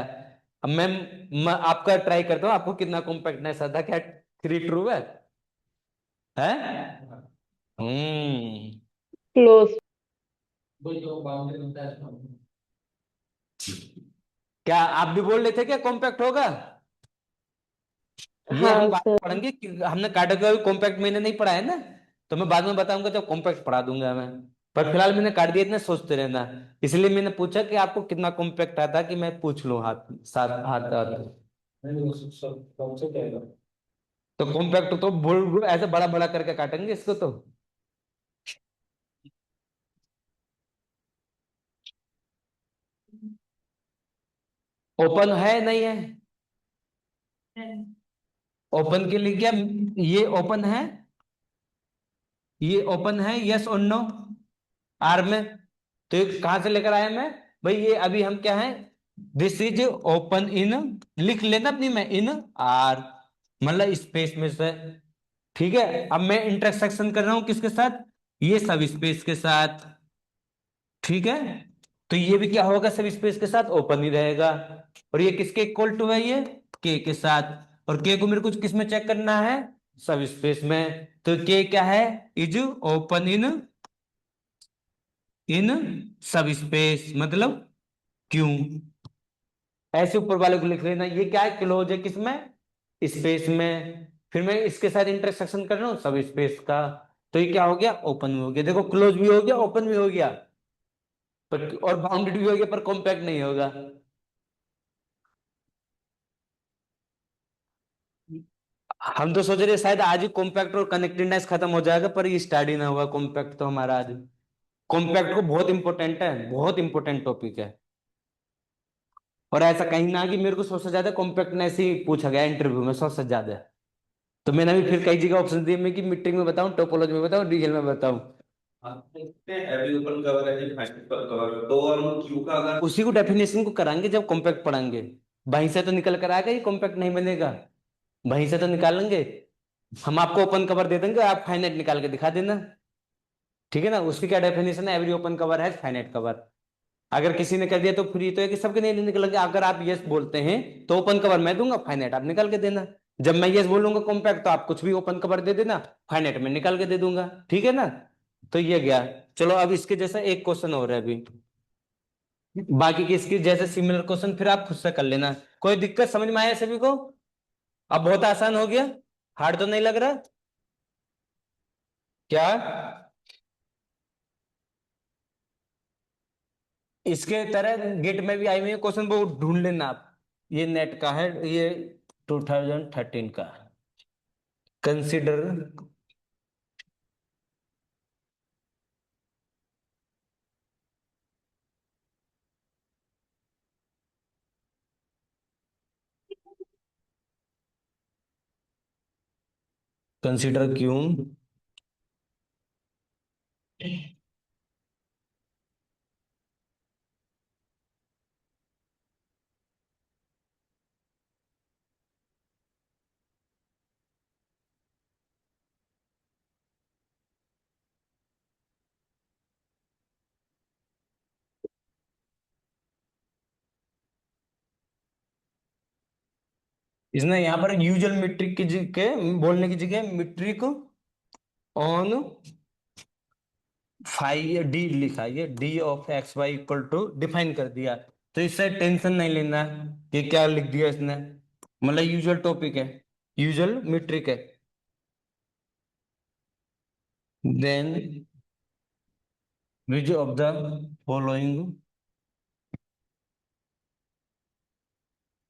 अब मैं आपका ट्राई करता हूँ, आपको कितना कॉम्पैक्टनेस आता है, क्या 3 ट्रू है? हम्म। क्लोज। क्या आप भी बोल रहे थे क्या कॉम्पैक्ट होगा? ये हम हाँ बाद में सर। पढ़ेंगे कि हमने कार्डियो कॉम्पैक्ट मैंने नहीं पढ़ा है ना, तो मैं बाद में बताऊंगा जब कॉम्पैक्ट पढ़ा दूंगा मैं। पर फिलहाल मैंने काट दिया, इतना सोचते रहना। इसलिए मैंने पूछा कि आपको कितना कॉम्पैक्ट आता है, कि मैं पूछ लूं हाथ साथ हाथ हाथ। तो कॉम्पैक्ट तो ऐसे बड़ा बड़ा करके काटेंगे इसको तो। ओपन है नहीं है? ओपन के लिए क्या, ये ओपन है, ये ओपन है, यस और नो, आर में। तो ये कहां से लेकर आया मैं, भाई ये अभी हम क्या है, दिस इज ओपन इन, लिख लेना अपनी में, इन आर, मतलब स्पेस में से, ठीक है। अब मैं इंटरसेक्शन कर रहा हूं किसके साथ, ये सब स्पेस के साथ, ठीक है। तो ये भी क्या होगा, सब स्पेस के साथ ओपन ही रहेगा। और ये किसके इक्वल टू है, ये के साथ। और के को मेरे को किस में चेक करना है, सब स्पेस में। तो के क्या है, इज ओपन इन सब स्पेस, मतलब क्यों। ऐसे ऊपर वाले को लिख लेना, ये क्या है, क्लोज है किसमें, स्पेस में। फिर मैं इसके साथ इंटरसेक्शन कर रहा हूँ सब स्पेस का, तो ये क्या हो गया, ओपन में हो गया। देखो क्लोज भी हो गया, ओपन भी हो गया, पर और बाउंडेड भी हो गया, पर कॉम्पैक्ट नहीं होगा। हम तो सोच रहे शायद आज ही कॉम्पैक्ट और कनेक्टेडनेस खत्म हो जाएगा, पर ये स्टार्ट ही ना हुआ कॉम्पैक्ट तो हमारा आज। कॉम्पैक्ट को बहुत इंपॉर्टेंट है, बहुत इंपॉर्टेंट टॉपिक है। और ऐसा कहीं ना कि मेरे को सबसे ज्यादा कॉम्पैक्टनेस ही पूछा गया इंटरव्यू में, सबसे ज्यादा। तो मैंने भी फिर कई जगह ऑप्शन दिए, मैं कि मीट्रिक में बताऊं, टोपोलॉजी में बताऊं, डीएल में बताऊं। आप देखते हैं एवरी ओपन कवर है जो फाइनल कवर, तो हम क्यू का अगर उसी को डेफिनेशन को कराएंगे जब कॉम्पैक्ट पढ़ाएंगे। वहीं से तो निकल कर आएगा, ये कॉम्पैक्ट नहीं बनेगा, वहीं से तो निकालेंगे। हम आपको ओपन कवर दे देंगे, आप फाइनाइट निकाल के दिखा देना, ठीक है ना। उसकी क्या डेफिनेशन है, एवरी ओपन कवर है फाइनाइट कवर। अगर किसी ने कर दिया तो फिर ये तो है कि सबके नहीं निकलेंगे। अगर आप यस बोलते हैं तो ओपन कवर मैं दूंगा, फाइनाइट आप निकाल के देना। जब मैं यस बोलूंगा कॉम्पैक्ट, तो आप कुछ भी ओपन कवर दे देना, फाइनाइट में निकाल के दे दूंगा, ठीक है ना। तो ये गया। चलो अब इसके जैसा एक क्वेश्चन और है अभी, बाकी की इसकी जैसे सिमिलर क्वेश्चन फिर आप खुद से कर लेना। कोई दिक्कत समझ में आया सभी को? अब बहुत आसान हो गया, हार्ड तो नहीं लग रहा क्या? इसके तरह गेट में भी आई हुई है क्वेश्चन, वो ढूंढ लेना आप। ये नेट का है, ये 2013 का। कंसिडर कंसिडर क्यों इसने यहाँ पर यूजुअल मीट्रिक की जगह बोलने की जगह मीट्रिक ऑन फाइव डी लिखा, ये D of X Y equal to define कर दिया। तो इससे टेंशन नहीं लेना है कि क्या लिख दिया इसने, मतलब यूजुअल टॉपिक है, यूजुअल मीट्रिक है। Then which of the following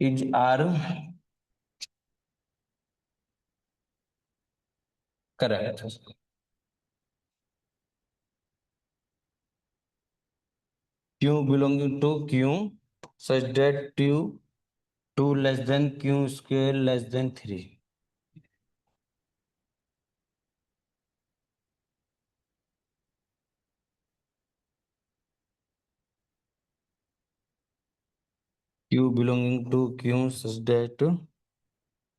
is are correct. Q belonging to Q such that Q two less than Q square less than 3। Q belonging to Q such that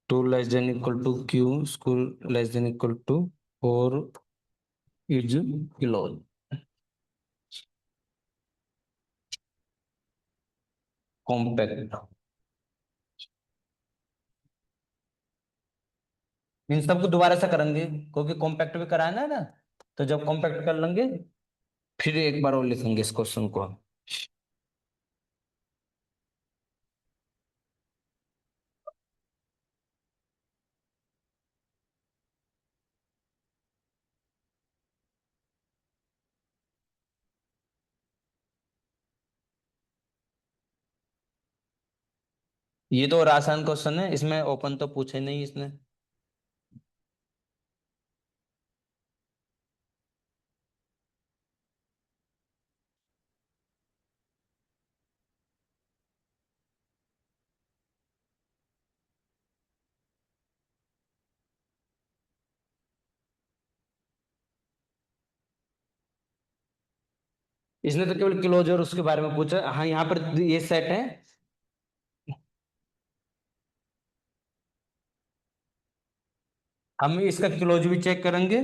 two less than equal to Q square less than equal to 4 is closed. Compact, इन सबको दोबारा से करेंगे क्योंकि compact भी कराना है ना, तो जब कॉम्पैक्ट कर लेंगे फिर एक बार और लिखेंगे इस क्वेश्चन को। ये तो और आसान क्वेश्चन है, इसमें ओपन तो पूछे नहीं इसने। इसने तो केवल क्लोजर उसके बारे में पूछा। हाँ यहाँ पर ये सेट है, हम इसका क्लोज भी चेक करेंगे।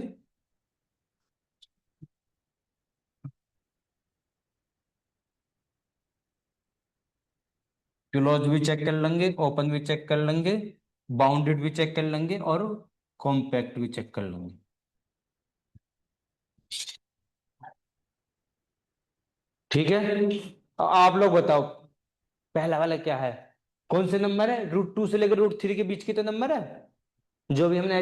क्लोज भी चेक कर लेंगे, ओपन भी चेक कर लेंगे, बाउंडेड भी चेक कर लेंगे और कॉम्पैक्ट भी चेक कर लेंगे। ठीक है, आप लोग बताओ पहला वाला क्या है, कौन से नंबर है, √2 से लेकर √3 के बीच की तो नंबर है, जो भी हमने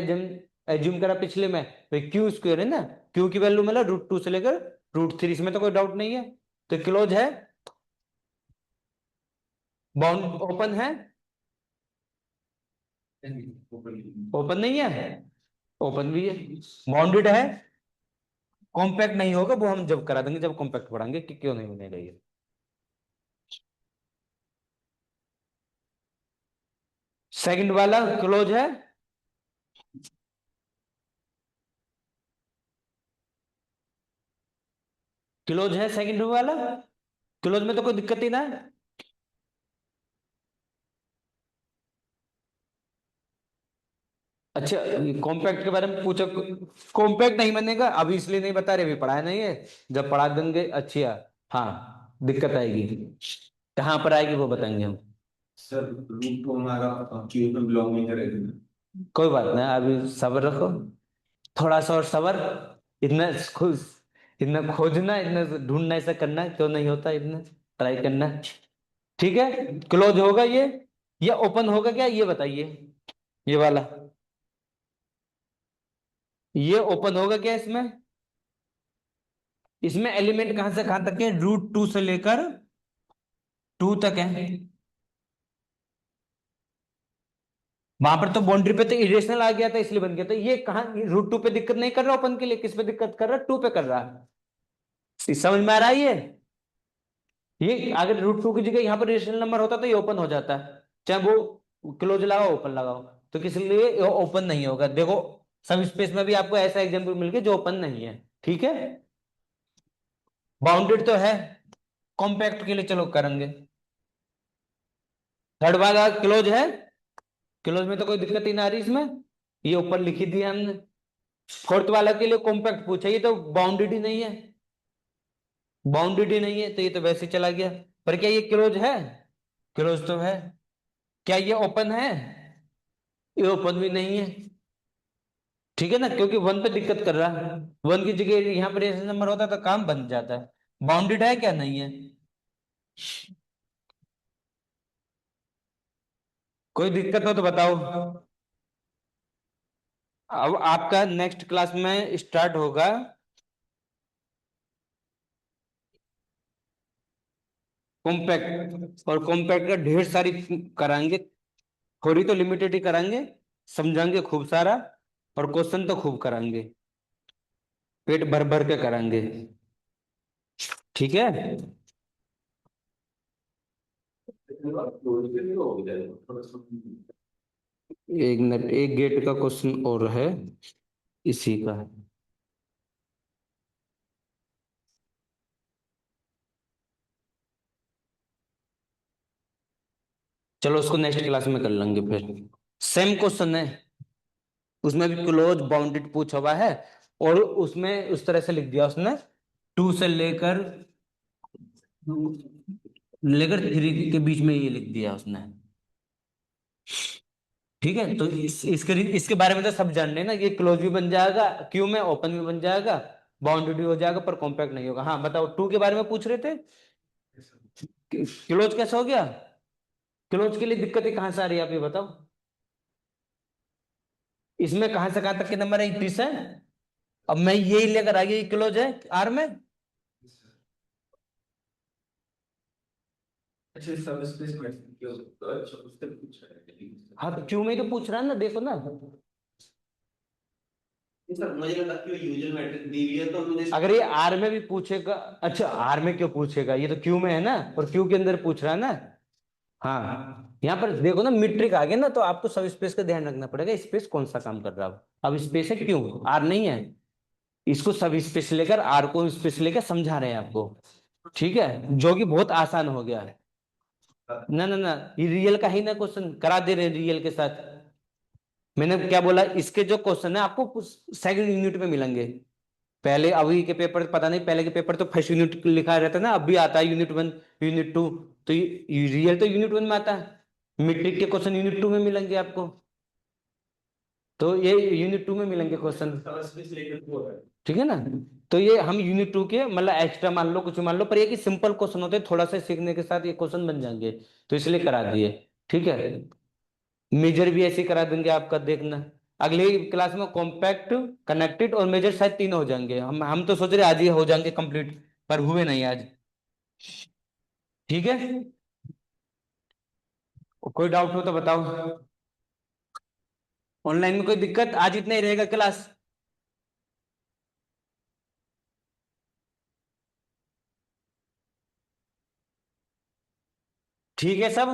एज्यूम करा पिछले में, तो क्यू स्क्वायर है ना, क्यू की वैल्यू मतलब √2 से लेकर √3, इसमें तो कोई डाउट नहीं है, तो क्लोज है। बाउंड ओपन है, ओपन नहीं है, ओपन भी है। बाउंडेड है, कॉम्पैक्ट नहीं होगा, वो हम जब करा देंगे जब कॉम्पैक्ट पढ़ाएंगे कि क्यों नहीं बनेगा ये। सेकंड वाला क्लोज है, क्लोज है सेकंड वाला, क्लोज में तो कोई दिक्कत ही ना है। अच्छा, कॉम्पैक्ट के बारे में पूछो, कॉम्पैक्ट नहीं बनेगा अभी इसलिए नहीं बता रहे, अभी पढ़ाया नहीं है, जब पढ़ा देंगे अच्छी हाँ दिक्कत आएगी, कहाँ पर आएगी वो बताएंगे हम। सर रूट तो हमारा क्यू में बिलोंग नहीं करेगा। कोई बात नहीं, अभी सब्र रखो, थोड़ा सा और सब्र, इतना खुश, इतना खोजना, इतना ढूंढना, ऐसा करना क्यों नहीं होता, इतना ट्राई करना। ठीक है, क्लोज होगा ये या ओपन होगा क्या ये बताइए, ये वाला, ये ओपन होगा क्या इसमें, इसमें एलिमेंट कहां से कहां तक है, √2 से लेकर 2 तक है, वहां पर तो बाउंड्री पे तो इरेशनल आ गया था इसलिए बन गया था। ये कहाँ रूट टू पे दिक्कत नहीं कर रहा ओपन के लिए, किस पे दिक्कत कर रहा है, टू पे कर रहा है। समझ में आ रहा है ये अगर रूट टू की जगह यहाँ पर रेशनल नंबर होता तो ये ओपन हो जाता है, चाहे वो क्लोज लगाओ ओपन लगाओ। तो किस लिए ये ओपन नहीं होगा, देखो सब स्पेस में भी आपको ऐसा एग्जांपल मिल गया जो ओपन नहीं है, ठीक है। बाउंडेड तो है, कॉम्पैक्ट के लिए चलो करेंगे। थर्ड वाला क्लोज है, क्लोज में तो कोई दिक्कत ही ना आ रही इसमें, ये ऊपर लिखी दिया हमने। फोर्थ वाला के लिए कॉम्पैक्ट पूछा, ये तो बाउंडेड ही नहीं है, बाउंडेड ही नहीं है तो ये तो वैसे चला गया। पर क्या ये क्लोज है, क्लोज तो है। क्या ये ओपन है, ये ओपन भी नहीं है, ठीक है ना, क्योंकि वन पे दिक्कत कर रहा है। वन की जगह यहाँ पर ऐसे नंबर होता तो काम बन जाता है। बाउंडेड है क्या, नहीं है। कोई दिक्कत हो तो बताओ। अब आपका नेक्स्ट क्लास में स्टार्ट होगा कॉम्पैक्ट, और कॉम्पैक्ट का ढेर सारी कराएंगे, थोड़ी तो लिमिटेड ही कराएंगे, समझाएंगे खूब सारा, और क्वेश्चन तो खूब कराएंगे, पेट भर भर के कराएंगे, ठीक है। क्लोज के लिए हो जाएगा थोड़ा सा। एक मिनट, एक गेट का क्वेश्चन और है इसी का। चलो उसको नेक्स्ट क्लास में कर लेंगे फिर। सेम क्वेश्चन है, उसमें भी क्लोज बाउंडेड पूछा हुआ है, और उसमें उस तरह से लिख दिया उसने, टू से लेकर लेकर थ्री के बीच में ये लिख दिया उसने, ठीक है। तो इसके बारे में तो सब जान रहे हैं ना, ये क्लोज भी बन जाएगा, क्यू में ओपन भी बन जाएगा, बाउंडेड भी हो जाएगा, पर कॉम्पैक्ट नहीं होगा। हाँ बताओ, टू के बारे में पूछ रहे थे, क्लोज कैसा हो गया, क्लोज के लिए दिक्कतें कहां से आ रही है आप ये बताओ। इसमें कहां से कहां तक के नंबर है, 30 है। अब मैं यही लेकर आ गया, क्लोज है आर में। अच्छा सब स्पेस में क्यों, अच्छा उससे पूछा है। हाँ तो क्यू में ही तो पूछ रहा है ना, देखो ना। सर मुझे लगा कि यूजर मैट्रिक्स दी हुई है तो मुझे अगर ये आर में भी पूछेगा, अच्छा आर में क्यों पूछेगा, ये तो क्यू में है ना, और क्यू के अंदर पूछ रहा है ना। हाँ यहाँ पर देखो ना, मीट्रिक आ गया ना, तो आपको सब स्पेस का ध्यान रखना पड़ेगा, स्पेस कौन सा काम कर रहा है। अब स्पेस है क्यों, आर नहीं है, इसको सब स्पेस लेकर आर को स्पेस लेकर समझा रहे हैं आपको, ठीक है, जो कि बहुत आसान हो गया है। ना ना ना, ये रियल का ही ना क्वेश्चन करा दे रहे हैं रियल के साथ। मैंने क्या बोला, इसके जो क्वेश्चन है आपको सेकंड यूनिट में मिलेंगे। पहले अभी के पेपर पता नहीं, पहले के पेपर तो फर्स्ट यूनिट लिखा रहता है ना, अब भी आता है यूनिट वन, यूनिट टू। तो रियल तो यूनिट वन में आता है, मीट्रिक के क्वेश्चन यूनिट टू में मिलेंगे आपको, तो ये यूनिट टू में मिलेंगे क्वेश्चन, सब स्पेस लेकर वो है। ठीक है ना। तो ये हम यूनिट टू के मतलब एक्स्ट्रा मान लो, कुछ मान लो, पर ये कि सिंपल क्वेश्चन होते हैं, थोड़ा सा सीखने के साथ ये क्वेश्चन बन जाएंगे, तो इसलिए करा दिए, ठीक है। मेजर भी ऐसे ही करा देंगे आपका, देखना अगली क्लास में कॉम्पैक्ट, कनेक्टेड और मेजर शायद तीन हो जाएंगे, हम तो सोच रहे आज ही हो जाएंगे कंप्लीट, पर हुए नहीं आज, ठीक है। कोई डाउट हो तो बताओ, ऑनलाइन में कोई दिक्कत, आज इतना ही रहेगा क्लास, ठीक है सब।